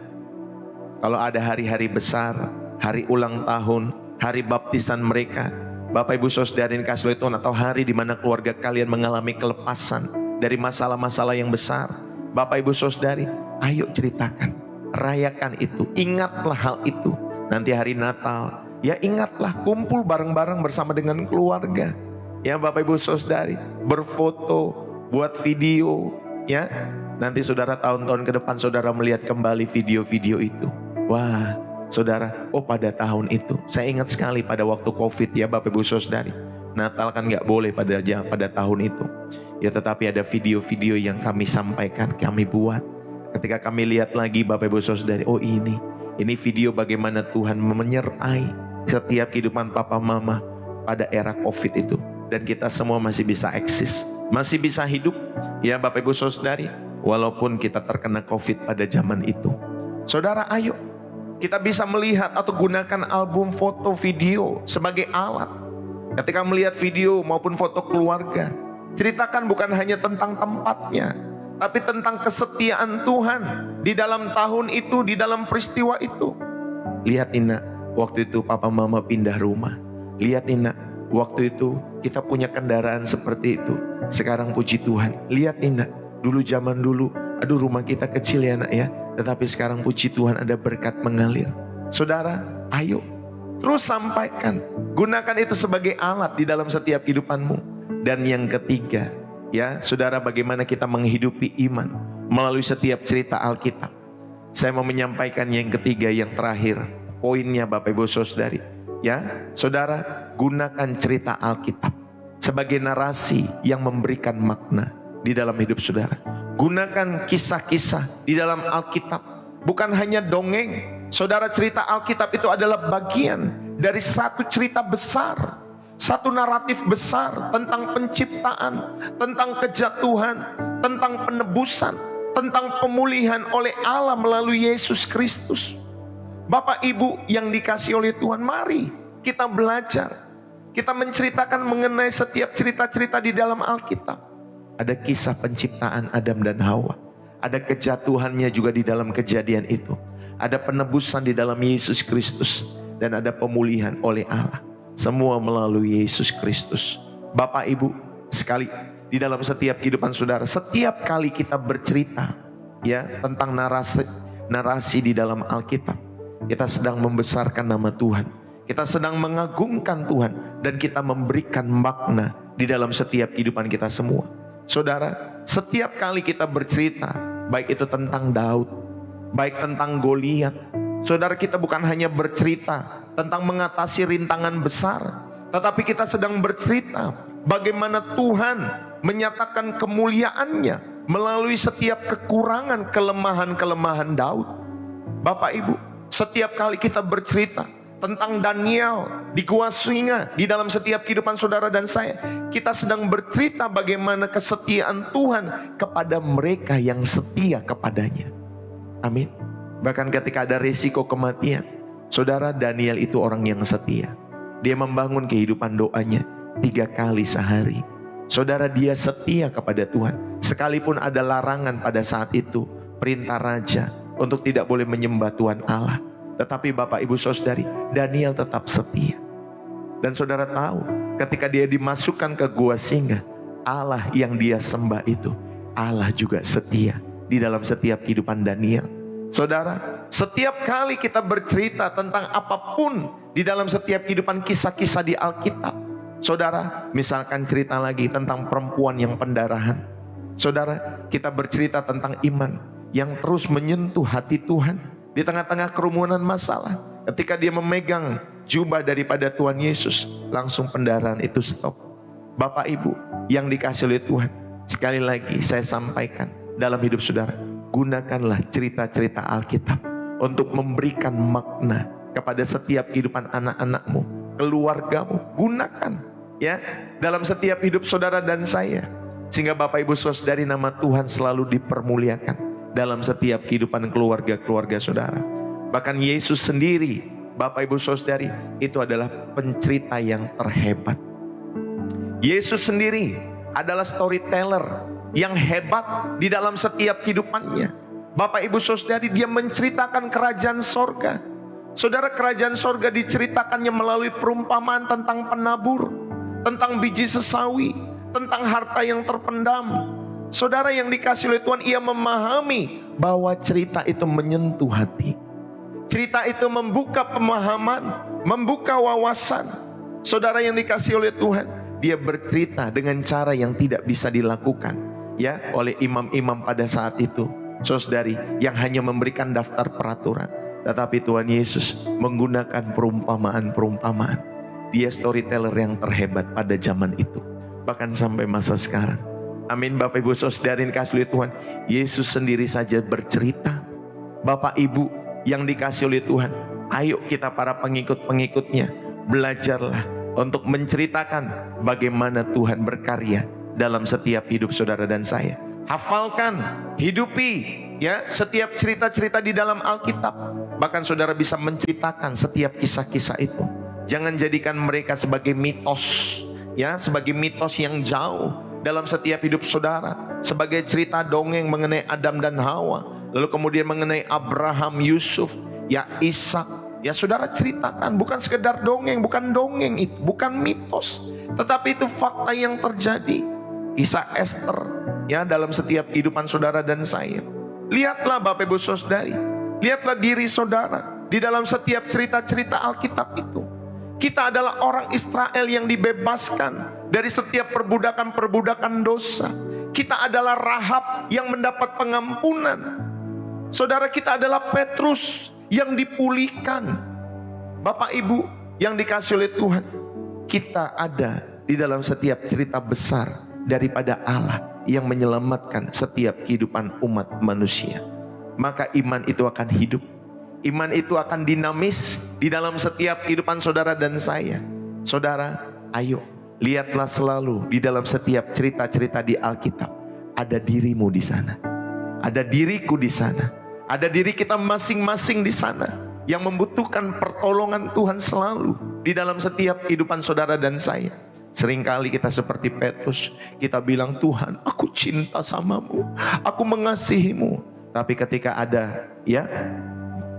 kalau ada hari-hari besar, hari ulang tahun, hari baptisan mereka, Bapak Ibu Saudari yang dikasih oleh Tuhan, atau hari di mana keluarga kalian mengalami kelepasan dari masalah-masalah yang besar, Bapak Ibu Saudari, ayo ceritakan, rayakan itu, ingatlah hal itu. Nanti hari Natal, ya ingatlah kumpul bareng-bareng bersama dengan keluarga. Ya Bapak Ibu Saudari, berfoto, buat video, ya. Nanti saudara tahun-tahun ke depan saudara melihat kembali video-video itu. Wah, saudara, oh pada tahun itu, saya ingat sekali pada waktu COVID ya Bapak Ibu Saudari. Natal kan nggak boleh pada tahun itu. Ya tetapi ada video-video yang kami sampaikan, kami buat. Ketika kami lihat lagi Bapak Ibu Saudari, oh ini video bagaimana Tuhan menyertai setiap kehidupan papa mama pada era COVID itu. Dan kita semua masih bisa eksis, masih bisa hidup ya Bapak Ibu Saudari, walaupun kita terkena COVID pada zaman itu. Saudara, ayo kita bisa melihat atau gunakan album foto video sebagai alat. Ketika melihat video maupun foto keluarga, ceritakan bukan hanya tentang tempatnya, tapi tentang kesetiaan Tuhan di dalam tahun itu, di dalam peristiwa itu. Lihat Ina, waktu itu papa mama pindah rumah. Lihat Ina, waktu itu kita punya kendaraan seperti itu. Sekarang puji Tuhan. Lihat Ina, dulu zaman dulu, aduh rumah kita kecil ya nak ya, tetapi sekarang puji Tuhan ada berkat mengalir. Saudara, Ayo, terus sampaikan. Gunakan itu sebagai alat di dalam setiap kehidupanmu. Dan yang ketiga, ya saudara, bagaimana kita menghidupi iman melalui setiap cerita Alkitab. Saya mau menyampaikan yang ketiga, yang terakhir. Poinnya Bapak Ibu Saudari. Ya, saudara, gunakan cerita Alkitab sebagai narasi yang memberikan makna di dalam hidup saudara. Gunakan kisah-kisah di dalam Alkitab. Bukan hanya dongeng. Saudara, cerita Alkitab itu adalah bagian dari satu cerita besar. Satu naratif besar tentang penciptaan, tentang kejatuhan, tentang penebusan, tentang pemulihan oleh Allah melalui Yesus Kristus. Bapak Ibu yang dikasihi oleh Tuhan, mari kita belajar. Kita menceritakan mengenai setiap cerita-cerita di dalam Alkitab. Ada kisah penciptaan Adam dan Hawa. Ada kejatuhannya juga di dalam kejadian itu. Ada penebusan di dalam Yesus Kristus. Dan ada pemulihan oleh Allah. Semua melalui Yesus Kristus. Bapak Ibu, sekali di dalam setiap kehidupan saudara, setiap kali kita bercerita ya tentang narasi di dalam Alkitab, kita sedang membesarkan nama Tuhan. Kita sedang mengagungkan Tuhan. Dan kita memberikan makna di dalam setiap kehidupan kita semua. Saudara, setiap kali kita bercerita, baik itu tentang Daud, baik tentang Goliat, saudara, kita bukan hanya bercerita tentang mengatasi rintangan besar, tetapi kita sedang bercerita bagaimana Tuhan menyatakan kemuliaannya melalui setiap kekurangan, kelemahan-kelemahan Daud. Bapak Ibu, setiap kali kita bercerita tentang Daniel di gua singa di dalam setiap kehidupan saudara dan saya, kita sedang bercerita bagaimana kesetiaan Tuhan kepada mereka yang setia kepadanya. Amin. Bahkan ketika ada risiko kematian, saudara, Daniel itu orang yang setia. Dia membangun kehidupan doanya 3 kali sehari. Saudara, dia setia kepada Tuhan. Sekalipun ada larangan pada saat itu, perintah raja untuk tidak boleh menyembah Tuhan Allah. Tetapi Bapak Ibu Saudari, Daniel tetap setia. Dan saudara tahu, ketika dia dimasukkan ke gua singa, Allah yang dia sembah itu, Allah juga setia di dalam setiap kehidupan Daniel. Saudara, setiap kali kita bercerita tentang apapun di dalam setiap kehidupan kisah-kisah di Alkitab, saudara, misalkan cerita lagi tentang perempuan yang pendarahan. Saudara, kita bercerita tentang iman yang terus menyentuh hati Tuhan di tengah-tengah kerumunan masalah. Ketika dia memegang jubah daripada Tuhan Yesus, langsung pendarahan itu stop. Bapak Ibu yang dikasihi oleh Tuhan, sekali lagi saya sampaikan dalam hidup saudara, gunakanlah cerita-cerita Alkitab untuk memberikan makna kepada setiap kehidupan anak-anakmu, keluargamu. Gunakan ya dalam setiap hidup saudara dan saya, sehingga Bapak Ibu Saudari, nama Tuhan selalu dipermuliakan dalam setiap kehidupan keluarga-keluarga saudara. Bahkan Yesus sendiri, Bapak Ibu Saudari, itu adalah pencerita yang terhebat. Yesus sendiri adalah storyteller yang hebat di dalam setiap kehidupannya. Bapak Ibu Saudari, dia menceritakan kerajaan sorga. Saudara, kerajaan sorga diceritakannya melalui perumpamaan tentang penabur, tentang biji sesawi, tentang harta yang terpendam. Saudara yang dikasihi oleh Tuhan, ia memahami bahwa cerita itu menyentuh hati. Cerita itu membuka pemahaman, membuka wawasan. Saudara yang dikasihi oleh Tuhan, dia bercerita dengan cara yang tidak bisa dilakukan ya oleh imam-imam pada saat itu. Saudari, yang hanya memberikan daftar peraturan. Tetapi Tuhan Yesus menggunakan perumpamaan-perumpamaan. Dia storyteller yang terhebat pada zaman itu, bahkan sampai masa sekarang. Amin. Bapak Ibu Saudari yang dikasihi oleh Tuhan, Yesus sendiri saja bercerita. Bapak Ibu yang dikasihi oleh Tuhan, ayo kita para pengikut-pengikutnya belajarlah untuk menceritakan bagaimana Tuhan berkarya dalam setiap hidup saudara dan saya. Hafalkan, hidupi ya setiap cerita-cerita di dalam Alkitab. Bahkan saudara bisa menceritakan setiap kisah-kisah itu. Jangan jadikan mereka sebagai mitos ya, sebagai mitos yang jauh dalam setiap hidup saudara, sebagai cerita dongeng mengenai Adam dan Hawa, lalu kemudian mengenai Abraham, Yusuf, ya Ishak, ya saudara ceritakan, bukan sekedar dongeng, bukan dongeng itu, bukan mitos, tetapi itu fakta yang terjadi. Kisah Esther, ya dalam setiap kehidupan saudara dan saya. Lihatlah Bapak Ibu Saudari, lihatlah diri saudara di dalam setiap cerita-cerita Alkitab itu. Kita adalah orang Israel yang dibebaskan dari setiap perbudakan-perbudakan dosa. Kita adalah Rahab yang mendapat pengampunan. Saudara, kita adalah Petrus yang dipulihkan. Bapak Ibu yang dikasihi oleh Tuhan, kita ada di dalam setiap cerita besar daripada Allah yang menyelamatkan setiap kehidupan umat manusia. Maka iman itu akan hidup. Iman itu akan dinamis di dalam setiap kehidupan saudara dan saya. Saudara, ayo lihatlah selalu di dalam setiap cerita-cerita di Alkitab. Ada dirimu di sana. Ada diriku di sana. Ada diri kita masing-masing di sana yang membutuhkan pertolongan Tuhan selalu di dalam setiap kehidupan saudara dan saya. Seringkali kita seperti Petrus, kita bilang, Tuhan, aku cinta samamu, aku mengasihimu. Tapi ketika ada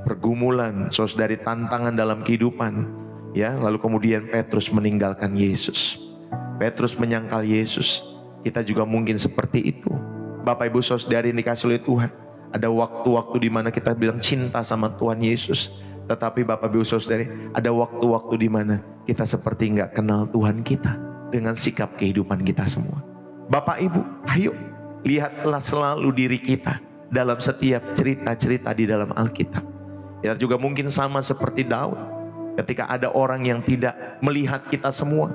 pergumulan, saudari, tantangan dalam kehidupan, lalu kemudian Petrus meninggalkan Yesus. Petrus menyangkal Yesus. Kita juga mungkin seperti itu. Bapak Ibu saudari yang dikasihi oleh Tuhan, ada waktu-waktu di mana kita bilang cinta sama Tuhan Yesus, tetapi Bapak Ibu saudari, ada waktu-waktu di mana kita seperti nggak kenal Tuhan kita dengan sikap kehidupan kita semua. Bapak Ibu, ayo lihatlah selalu diri kita dalam setiap cerita-cerita di dalam Alkitab. Kita juga mungkin sama seperti Daud. Ketika ada orang yang tidak melihat kita semua,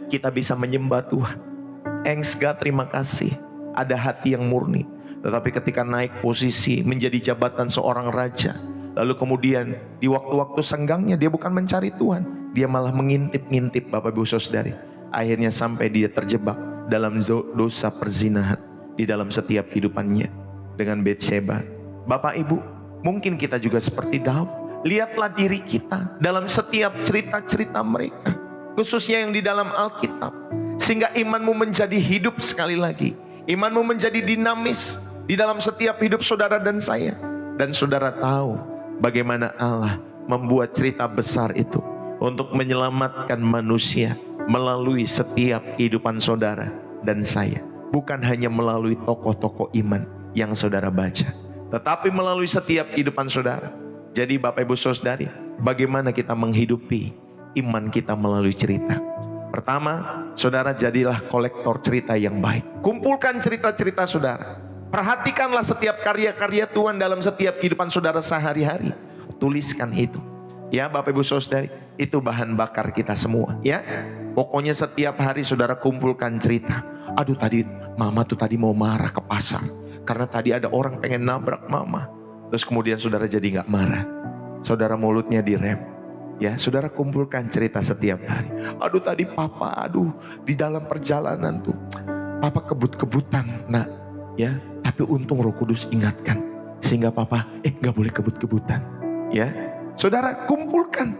kita bisa menyembah Tuhan. Enggar, terima kasih, ada hati yang murni. Tetapi ketika naik posisi menjadi jabatan seorang raja, lalu kemudian di waktu-waktu senggangnya dia bukan mencari Tuhan, dia malah mengintip-ngintip Bapak Ibu saudari. Akhirnya sampai dia terjebak dalam dosa perzinahan di dalam setiap kehidupannya dengan Betsheba. Bapak Ibu, mungkin kita juga seperti Daud. Lihatlah diri kita dalam setiap cerita-cerita mereka, khususnya yang di dalam Alkitab, sehingga imanmu menjadi hidup sekali lagi. Imanmu menjadi dinamis di dalam setiap hidup saudara dan saya. Dan saudara tahu bagaimana Allah membuat cerita besar itu untuk menyelamatkan manusia melalui setiap kehidupan saudara dan saya. Bukan hanya melalui tokoh-tokoh iman yang saudara baca, tetapi melalui setiap kehidupan saudara. Jadi Bapak Ibu saudari, bagaimana kita menghidupi iman kita melalui cerita? Pertama, saudara, jadilah kolektor cerita yang baik. Kumpulkan cerita-cerita saudara. Perhatikanlah setiap karya-karya Tuhan dalam setiap kehidupan saudara sehari-hari. Tuliskan itu. Ya Bapak Ibu saudari, itu bahan bakar kita semua. Ya, pokoknya setiap hari saudara kumpulkan cerita. Aduh, tadi mama tuh tadi mau marah ke pasar karena tadi ada orang pengen nabrak mama. Terus kemudian saudara jadi gak marah. Saudara mulutnya direm. Ya, saudara kumpulkan cerita setiap hari. Aduh, tadi papa, di dalam perjalanan tuh papa kebut-kebutan, nak. Ya, tapi untung Roh Kudus ingatkan sehingga papa gak boleh kebut-kebutan. Ya, saudara kumpulkan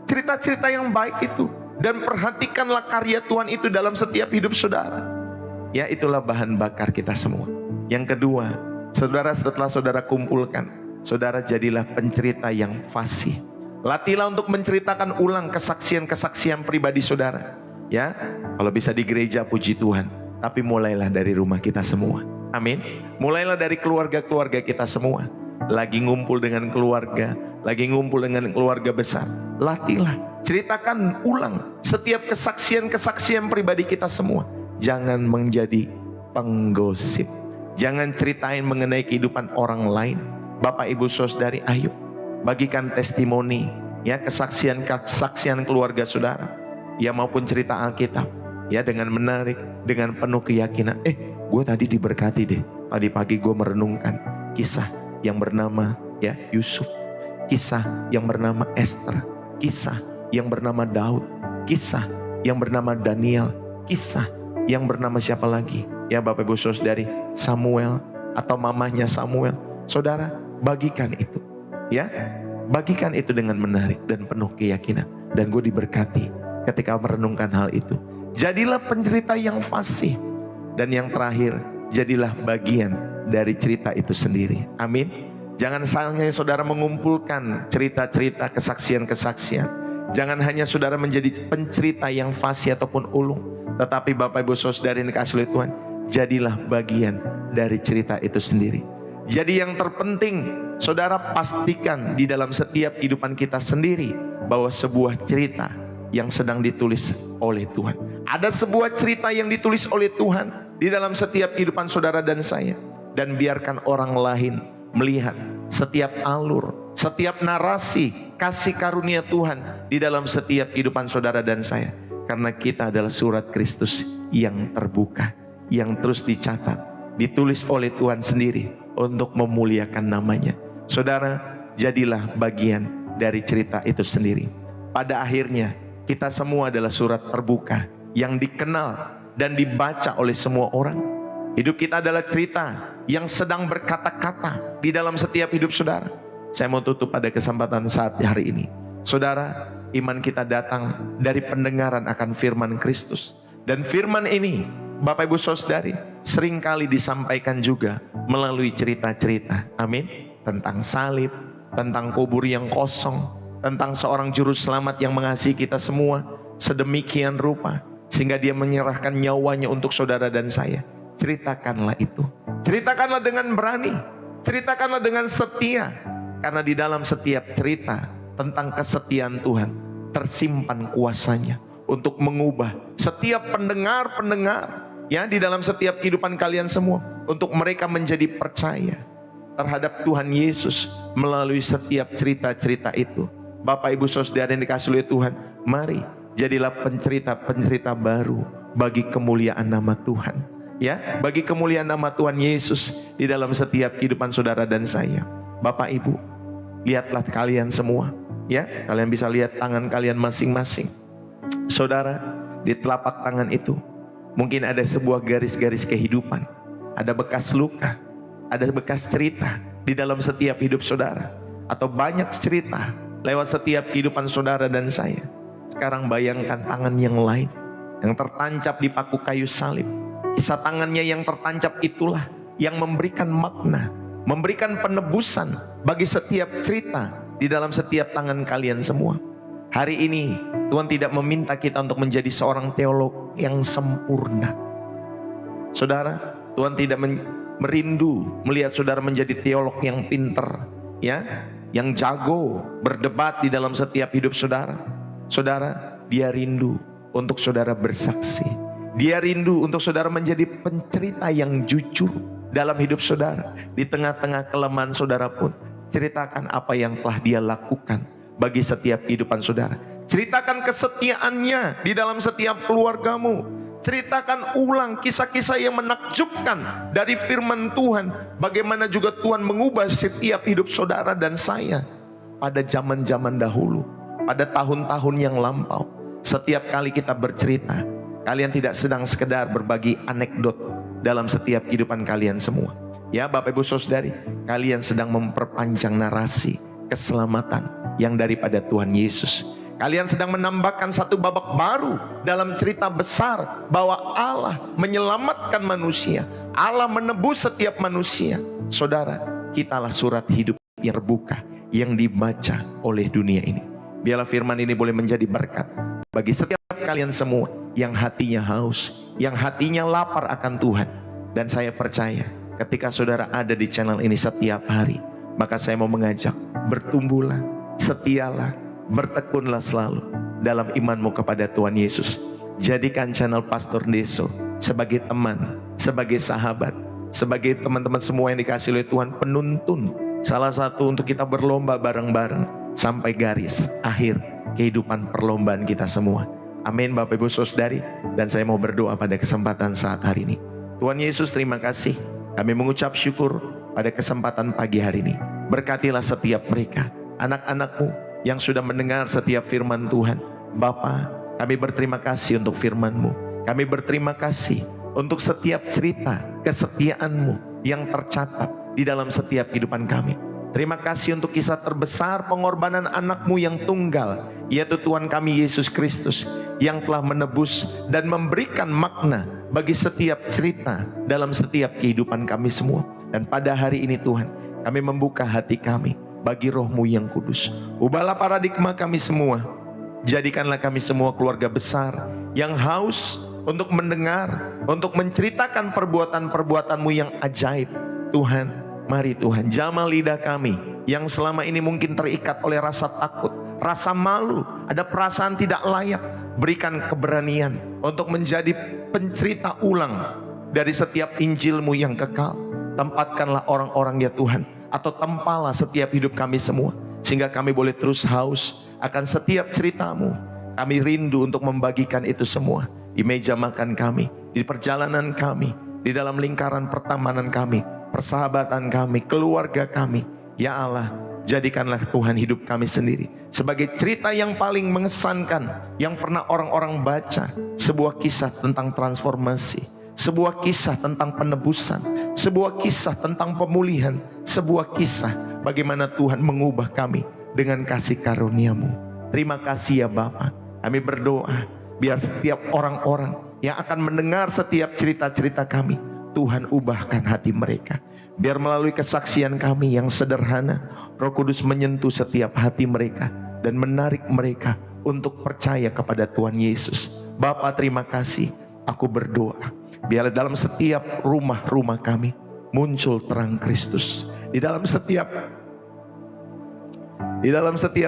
cerita-cerita yang baik itu dan perhatikanlah karya Tuhan itu dalam setiap hidup saudara. Ya, itulah bahan bakar kita semua. Yang kedua, saudara, setelah saudara kumpulkan, saudara jadilah pencerita yang fasih. Latihlah untuk menceritakan ulang kesaksian-kesaksian pribadi saudara. Ya, kalau bisa di gereja puji Tuhan, tapi mulailah dari rumah kita semua. Amin. Mulailah dari keluarga-keluarga kita semua. Lagi ngumpul dengan keluarga, lagi ngumpul dengan keluarga besar. Latihlah, ceritakan ulang setiap kesaksian-kesaksian pribadi kita semua. Jangan menjadi penggosip. Jangan ceritain mengenai kehidupan orang lain. Bapak Ibu saudari, ayo bagikan testimoni, ya, kesaksian keluarga saudara, ya, maupun cerita Alkitab, ya, dengan menarik, dengan penuh keyakinan. Gue tadi diberkati deh. Tadi pagi gue merenungkan kisah yang bernama Yusuf, kisah yang bernama Esther, kisah yang bernama Daud, kisah yang bernama Daniel, kisah yang bernama siapa lagi? Ya Bapak Ibu saudari, Samuel atau mamahnya Samuel. Saudara, bagikan itu. Ya, bagikan itu dengan menarik dan penuh keyakinan. Dan gue diberkati ketika merenungkan hal itu. Jadilah pencerita yang fasih. Dan yang terakhir, jadilah bagian dari cerita itu sendiri. Amin. Jangan hanya saudara mengumpulkan cerita-cerita, kesaksian-kesaksian. Jangan hanya saudara menjadi pencerita yang fasih ataupun ulung. Tetapi Bapak Ibu saudari yang dikasihi oleh Tuhan, jadilah bagian dari cerita itu sendiri. Jadi yang terpenting, Saudara pastikan di dalam setiap kehidupan kita sendiri bahwa sebuah cerita yang sedang ditulis oleh Tuhan. Ada sebuah cerita yang ditulis oleh Tuhan di dalam setiap kehidupan saudara dan saya. Dan biarkan orang lain melihat setiap alur, setiap narasi kasih karunia Tuhan di dalam setiap kehidupan saudara dan saya. Karena kita adalah surat Kristus yang terbuka, yang terus dicatat, ditulis oleh Tuhan sendiri untuk memuliakan namanya. Saudara, jadilah bagian dari cerita itu sendiri. Pada akhirnya, kita semua adalah surat terbuka yang dikenal dan dibaca oleh semua orang. Hidup kita adalah cerita yang sedang berkata-kata di dalam setiap hidup saudara. Saya mau tutup pada kesempatan saat hari ini. Saudara, iman kita datang dari pendengaran akan firman Kristus. Dan firman ini, Bapak Ibu Saudari, seringkali disampaikan juga melalui cerita-cerita. Amin. Tentang salib, tentang kubur yang kosong, tentang seorang juru selamat yang mengasihi kita semua sedemikian rupa sehingga dia menyerahkan nyawanya untuk saudara dan saya. Ceritakanlah itu, ceritakanlah dengan berani, ceritakanlah dengan setia, karena di dalam setiap cerita tentang kesetiaan Tuhan tersimpan kuasanya untuk mengubah setiap pendengar-pendengar ya di dalam setiap kehidupan kalian semua, untuk mereka menjadi percaya terhadap Tuhan Yesus melalui setiap cerita-cerita itu. Bapak Ibu Saudara yang dikasihi oleh Tuhan, mari jadilah pencerita-pencerita baru bagi kemuliaan nama Tuhan. Ya, bagi kemuliaan nama Tuhan Yesus di dalam setiap kehidupan saudara dan saya. Bapak Ibu, lihatlah kalian semua, ya, kalian bisa lihat tangan kalian masing-masing. Saudara, di telapak tangan itu mungkin ada sebuah garis-garis kehidupan, ada bekas luka, ada bekas cerita di dalam setiap hidup saudara, atau banyak cerita lewat setiap kehidupan saudara dan saya. Sekarang bayangkan tangan yang lain yang tertancap di paku kayu salib. Kisah tangannya yang tertancap itulah yang memberikan makna, memberikan penebusan bagi setiap cerita di dalam setiap tangan kalian semua. Hari ini Tuhan tidak meminta kita untuk menjadi seorang teolog yang sempurna. Saudara, Tuhan tidak merindu melihat saudara menjadi teolog yang pinter, ya, yang jago berdebat di dalam setiap hidup saudara. Saudara, Dia rindu untuk saudara bersaksi. Dia rindu untuk saudara menjadi pencerita yang jujur dalam hidup saudara. Di tengah-tengah kelemahan saudara pun, ceritakan apa yang telah Dia lakukan bagi setiap kehidupan saudara. Ceritakan kesetiaannya di dalam setiap keluargamu. Ceritakan ulang kisah-kisah yang menakjubkan dari firman Tuhan. Bagaimana juga Tuhan mengubah setiap hidup saudara dan saya pada zaman-zaman dahulu, pada tahun-tahun yang lampau. Setiap kali kita bercerita, kalian tidak sedang sekedar berbagi anekdot dalam setiap kehidupan kalian semua. Ya Bapak Ibu Saudari, kalian sedang memperpanjang narasi keselamatan yang daripada Tuhan Yesus. Kalian sedang menambahkan satu babak baru dalam cerita besar bahwa Allah menyelamatkan manusia, Allah menebus setiap manusia. Saudara, kitalah surat hidup yang terbuka, yang dibaca oleh dunia ini. Biarlah firman ini boleh menjadi berkat bagi setiap kalian semua yang hatinya haus, yang hatinya lapar akan Tuhan. Dan saya percaya ketika saudara ada di channel ini setiap hari, maka saya mau mengajak, bertumbuhlah, setialah, bertekunlah selalu dalam imanmu kepada Tuhan Yesus. Jadikan channel Pastor Deso sebagai teman, sebagai sahabat, sebagai teman-teman semua yang dikasihi oleh Tuhan, penuntun salah satu untuk kita berlomba bareng-bareng sampai garis akhir kehidupan perlombaan kita semua. Amin Bapak Ibu Saudari. Dan saya mau berdoa pada kesempatan saat hari ini. Tuhan Yesus, terima kasih. Kami mengucap syukur pada kesempatan pagi hari ini. Berkatilah setiap mereka, anak-anakmu yang sudah mendengar setiap firman Tuhan. Bapa, kami berterima kasih untuk firman-Mu. Kami berterima kasih untuk setiap cerita kesetiaan-Mu yang tercatat di dalam setiap kehidupan kami. Terima kasih untuk kisah terbesar pengorbanan anak-Mu yang tunggal, yaitu Tuhan kami Yesus Kristus, yang telah menebus dan memberikan makna bagi setiap cerita dalam setiap kehidupan kami semua. Dan pada hari ini Tuhan, kami membuka hati kami bagi Roh-Mu yang kudus. Ubahlah paradigma kami semua. Jadikanlah kami semua keluarga besar yang haus untuk mendengar, untuk menceritakan perbuatan-perbuatan-Mu yang ajaib. Tuhan, mari Tuhan, jamah lidah kami yang selama ini mungkin terikat oleh rasa takut, rasa malu, ada perasaan tidak layak, berikan keberanian untuk menjadi pencerita ulang dari setiap Injil-Mu yang kekal. Tempatkanlah orang-orang ya Tuhan, atau tempalah setiap hidup kami semua, sehingga kami boleh terus haus akan setiap cerita-Mu. Kami rindu untuk membagikan itu semua di meja makan kami, di perjalanan kami, di dalam lingkaran pertemanan kami, persahabatan kami, keluarga kami. Ya Allah, jadikanlah Tuhan hidup kami sendiri sebagai cerita yang paling mengesankan yang pernah orang-orang baca. Sebuah kisah tentang transformasi, sebuah kisah tentang penebusan, sebuah kisah tentang pemulihan, sebuah kisah bagaimana Tuhan mengubah kami dengan kasih karunia-Mu. Terima kasih ya Bapa. Kami berdoa biar setiap orang-orang yang akan mendengar setiap cerita-cerita kami, Tuhan ubahkan hati mereka. Biar melalui kesaksian kami yang sederhana, Roh Kudus menyentuh setiap hati mereka dan menarik mereka untuk percaya kepada Tuhan Yesus. Bapa, terima kasih. Aku berdoa biar dalam setiap rumah-rumah kami muncul terang Kristus. Di dalam setiap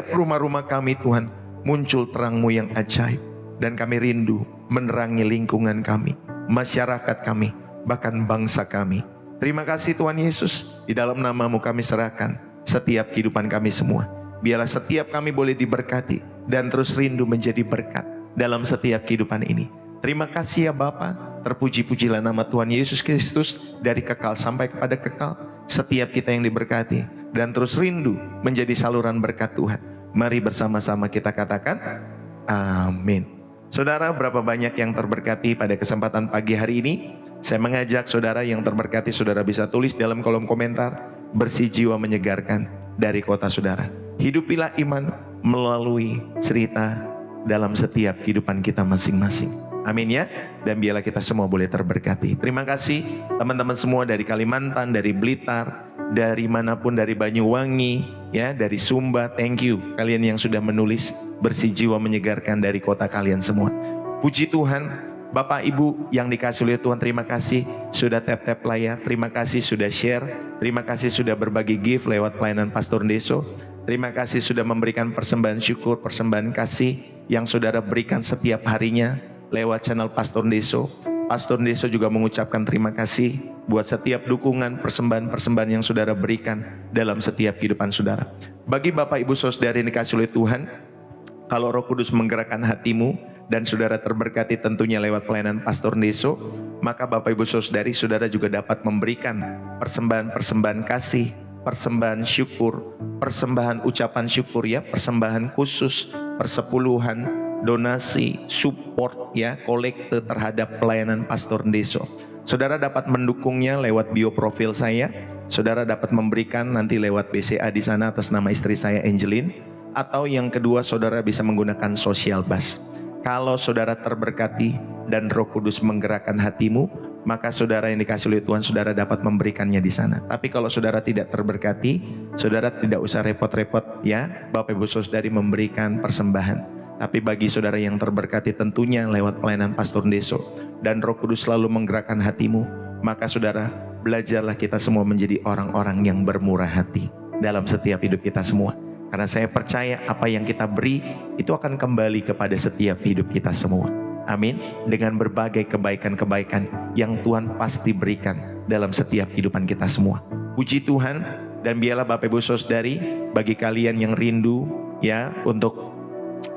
rumah-rumah kami Tuhan, muncul terang-Mu yang ajaib. Dan kami rindu menerangi lingkungan kami, masyarakat kami, bahkan bangsa kami. Terima kasih Tuhan Yesus. Di dalam nama-Mu kami serahkan setiap kehidupan kami semua. Biarlah setiap kami boleh diberkati dan terus rindu menjadi berkat dalam setiap kehidupan ini. Terima kasih ya Bapa. Terpuji-pujilah nama Tuhan Yesus Kristus dari kekal sampai kepada kekal. Setiap kita yang diberkati dan terus rindu menjadi saluran berkat Tuhan. Mari bersama-sama kita katakan amin. Saudara, berapa banyak yang terberkati pada kesempatan pagi hari ini? Saya mengajak saudara yang terberkati, saudara bisa tulis dalam kolom komentar, bersih jiwa menyegarkan dari kota saudara. Hidupilah iman melalui cerita dalam setiap kehidupan kita masing-masing. Amin ya. Dan biarlah kita semua boleh terberkati. Terima kasih teman-teman semua dari Kalimantan, dari Blitar, dari manapun, dari Banyuwangi, ya, dari Sumba. Thank you kalian yang sudah menulis bersih jiwa menyegarkan dari kota kalian semua. Puji Tuhan. Bapak Ibu yang dikasih oleh Tuhan, terima kasih sudah tap-tap layar, terima kasih sudah share, terima kasih sudah berbagi gift lewat pelayanan Pastor Deso, terima kasih sudah memberikan persembahan syukur, persembahan kasih yang saudara berikan setiap harinya lewat channel Pastor Deso. Pastor Deso juga mengucapkan terima kasih buat setiap dukungan, persembahan-persembahan yang saudara berikan dalam setiap kehidupan saudara. Bagi Bapak Ibu Saudara yang dikasih oleh Tuhan, kalau Roh Kudus menggerakkan hatimu dan saudara terberkati tentunya lewat pelayanan Pastor Deso, maka Bapak Ibu Saudari, saudara juga dapat memberikan persembahan-persembahan kasih, persembahan syukur, persembahan ucapan syukur ya, persembahan khusus, persepuluhan, donasi, support ya, kolekte terhadap pelayanan Pastor Deso. Saudara dapat mendukungnya lewat bio profil saya. Saudara dapat memberikan nanti lewat BCA di sana atas nama istri saya Angelin, atau yang kedua saudara bisa menggunakan social bus. Kalau saudara terberkati dan Roh Kudus menggerakkan hatimu, maka saudara yang dikasih oleh Tuhan, saudara dapat memberikannya di sana. Tapi kalau saudara tidak terberkati, saudara tidak usah repot-repot ya, Bapak Ibu Saudari memberikan persembahan. Tapi bagi saudara yang terberkati tentunya lewat pelayanan Pastor Deso dan Roh Kudus selalu menggerakkan hatimu, maka saudara belajarlah kita semua menjadi orang-orang yang bermurah hati dalam setiap hidup kita semua. Karena saya percaya apa yang kita beri itu akan kembali kepada setiap hidup kita semua. Amin. Dengan berbagai kebaikan-kebaikan yang Tuhan pasti berikan dalam setiap kehidupan kita semua. Puji Tuhan. Dan biarlah Bapak Ibu Saudari, bagi kalian yang rindu ya untuk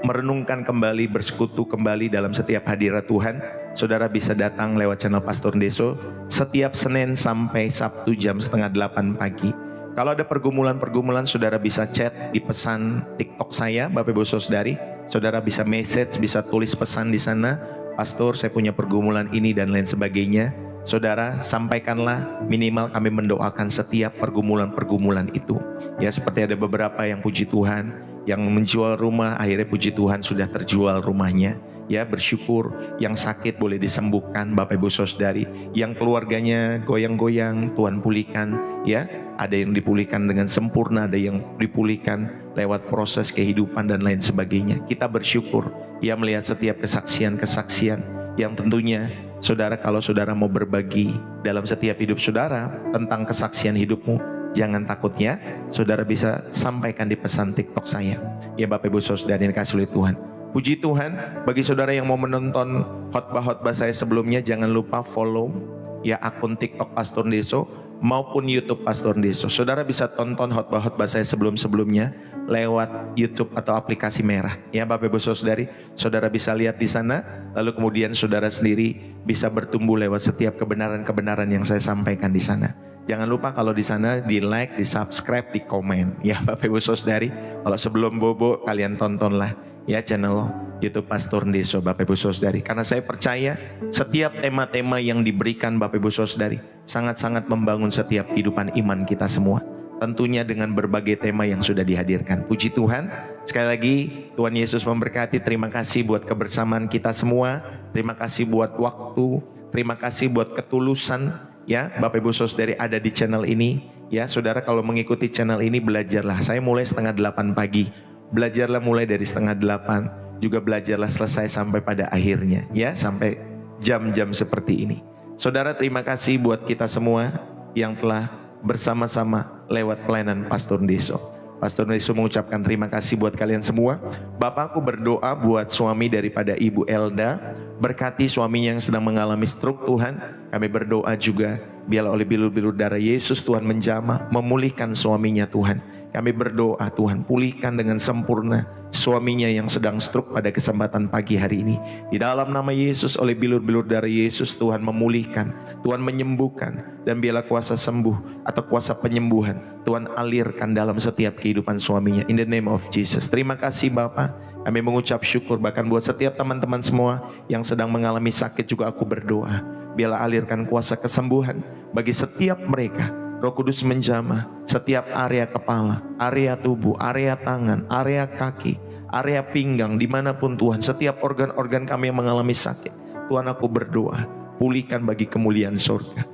merenungkan kembali, bersekutu kembali dalam setiap hadirat Tuhan, saudara bisa datang lewat channel Pastor Deso setiap Senin sampai Sabtu jam 7:30 pagi. Kalau ada pergumulan-pergumulan, saudara bisa chat di pesan TikTok saya, Bapak Ibu Saudari. Saudara bisa message, bisa tulis pesan di sana. Pastor, saya punya pergumulan ini dan lain sebagainya. Saudara, sampaikanlah, minimal kami mendoakan setiap pergumulan-pergumulan itu. Ya, seperti ada beberapa yang puji Tuhan, yang menjual rumah, akhirnya puji Tuhan sudah terjual rumahnya. Ya, bersyukur. Yang sakit boleh disembuhkan, Bapak Ibu Saudari. Yang keluarganya goyang-goyang, Tuhan pulihkan. Ya, ada yang dipulihkan dengan sempurna, ada yang dipulihkan lewat proses kehidupan dan lain sebagainya. Kita bersyukur ya melihat setiap kesaksian-kesaksian yang tentunya saudara, kalau saudara mau berbagi dalam setiap hidup saudara tentang kesaksian hidupmu, jangan takut ya. Saudara bisa sampaikan di pesan TikTok saya. Ya Bapak Ibu Saudara yang dikasihi oleh Tuhan. Puji Tuhan, bagi saudara yang mau menonton khotbah-khotbah saya sebelumnya, jangan lupa follow ya akun TikTok Pastor Ndeso maupun YouTube Pastor Ndeso. Saudara bisa tonton khotbah-khotbah saya sebelum-sebelumnya lewat YouTube atau aplikasi merah. Ya Bapak Ibu Saudari, saudara bisa lihat di sana, lalu kemudian saudara sendiri bisa bertumbuh lewat setiap kebenaran-kebenaran yang saya sampaikan di sana. Jangan lupa kalau di sana di like, di subscribe, di komen. Ya Bapak Ibu Saudari, kalau sebelum bobo kalian tontonlah ya channel YouTube Pastor Ndeso Bapak Ibu Saudari. Karena saya percaya setiap tema-tema yang diberikan Bapak Ibu Saudari sangat-sangat membangun setiap kehidupan iman kita semua. Tentunya dengan berbagai tema yang sudah dihadirkan. Puji Tuhan. Sekali lagi Tuhan Yesus memberkati. Terima kasih buat kebersamaan kita semua. Terima kasih buat waktu. Terima kasih buat ketulusan ya Bapak Ibu Saudari ada di channel ini. Ya saudara, kalau mengikuti channel ini belajarlah. Saya mulai 7:30 pagi. Belajarlah mulai dari 7:30, juga belajarlah selesai sampai pada akhirnya ya, sampai jam-jam seperti ini. Saudara, terima kasih buat kita semua yang telah bersama-sama lewat pelayanan Pastor Ndeso. Pastor Ndeso mengucapkan terima kasih buat kalian semua. Bapakku berdoa buat suami daripada Ibu Elda, berkati suaminya yang sedang mengalami stroke Tuhan. Kami berdoa juga biarlah oleh bilur-bilur darah Yesus Tuhan menjamah, memulihkan suaminya Tuhan. Kami berdoa Tuhan pulihkan dengan sempurna suaminya yang sedang stroke pada kesempatan pagi hari ini. Di dalam nama Yesus, oleh bilur-bilur darah Yesus Tuhan memulihkan, Tuhan menyembuhkan, dan biarlah kuasa sembuh atau kuasa penyembuhan Tuhan alirkan dalam setiap kehidupan suaminya. In the name of Jesus. Terima kasih Bapak. Kami mengucap syukur bahkan buat setiap teman-teman semua yang sedang mengalami sakit juga aku berdoa. Biarlah alirkan kuasa kesembuhan bagi setiap mereka. Roh Kudus menjamah setiap area kepala, area tubuh, area tangan, area kaki, area pinggang, dimanapun Tuhan, setiap organ-organ kami yang mengalami sakit. Tuhan aku berdoa, pulihkan bagi kemuliaan surga.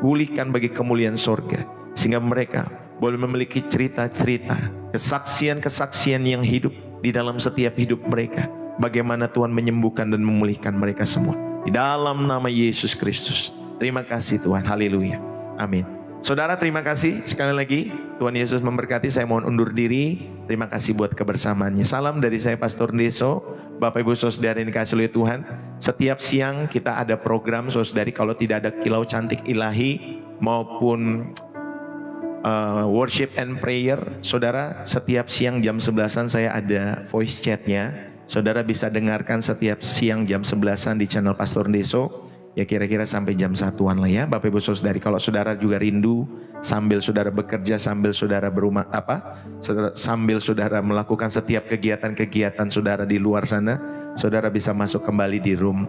Pulihkan bagi kemuliaan surga. Sehingga mereka boleh memiliki cerita-cerita, kesaksian-kesaksian yang hidup di dalam setiap hidup mereka. Bagaimana Tuhan menyembuhkan dan memulihkan mereka semua. Di dalam nama Yesus Kristus. Terima kasih Tuhan, haleluya, amin. Saudara, terima kasih sekali lagi. Tuhan Yesus memberkati. Saya mohon undur diri. Terima kasih buat kebersamaannya. Salam dari saya Pastor Ndeso. Bapak Ibu Saudara yang dikasihi oleh Tuhan. Setiap siang kita ada program saudari. Kalau tidak ada Kilau Cantik Ilahi maupun worship and prayer, saudara, setiap siang jam 11-an saya ada voice chatnya. Saudara bisa dengarkan setiap siang jam 11-an di channel Pastor Ndeso. Ya kira-kira sampai jam 1-an lah ya Bapak Ibu Saudari. Kalau saudara juga rindu sambil saudara bekerja, sambil saudara sambil saudara melakukan setiap kegiatan-kegiatan saudara di luar sana, saudara bisa masuk kembali di room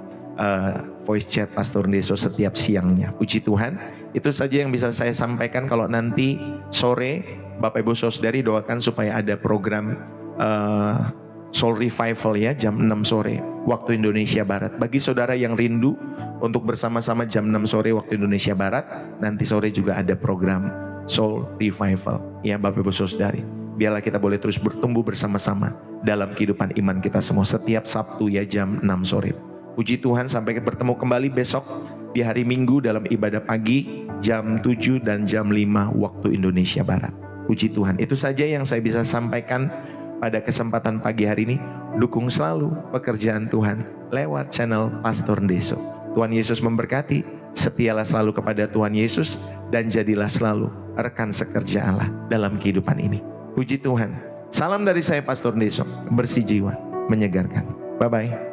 voice chat Pastor Ndeso setiap siangnya. Puji Tuhan. Itu saja yang bisa saya sampaikan. Kalau nanti sore Bapak Ibu Saudari doakan supaya ada program Soul Revival ya jam 6 sore waktu Indonesia Barat. Bagi saudara yang rindu untuk bersama-sama jam 6 sore waktu Indonesia Barat, nanti sore juga ada program Soul Revival ya Bapak Ibu Saudari. Biarlah kita boleh terus bertumbuh bersama-sama dalam kehidupan iman kita semua setiap Sabtu ya jam 6 sore. Puji Tuhan, sampai bertemu kembali besok di hari Minggu dalam ibadah pagi jam 7 dan jam 5 waktu Indonesia Barat. Puji Tuhan. Itu saja yang saya bisa sampaikan pada kesempatan pagi hari ini. Dukung selalu pekerjaan Tuhan lewat channel Pastor Ndeso. Tuhan Yesus memberkati. Setialah selalu kepada Tuhan Yesus dan jadilah selalu rekan sekerja Allah dalam kehidupan ini. Puji Tuhan. Salam dari saya Pastor Ndeso, bersih jiwa, menyegarkan. Bye-bye.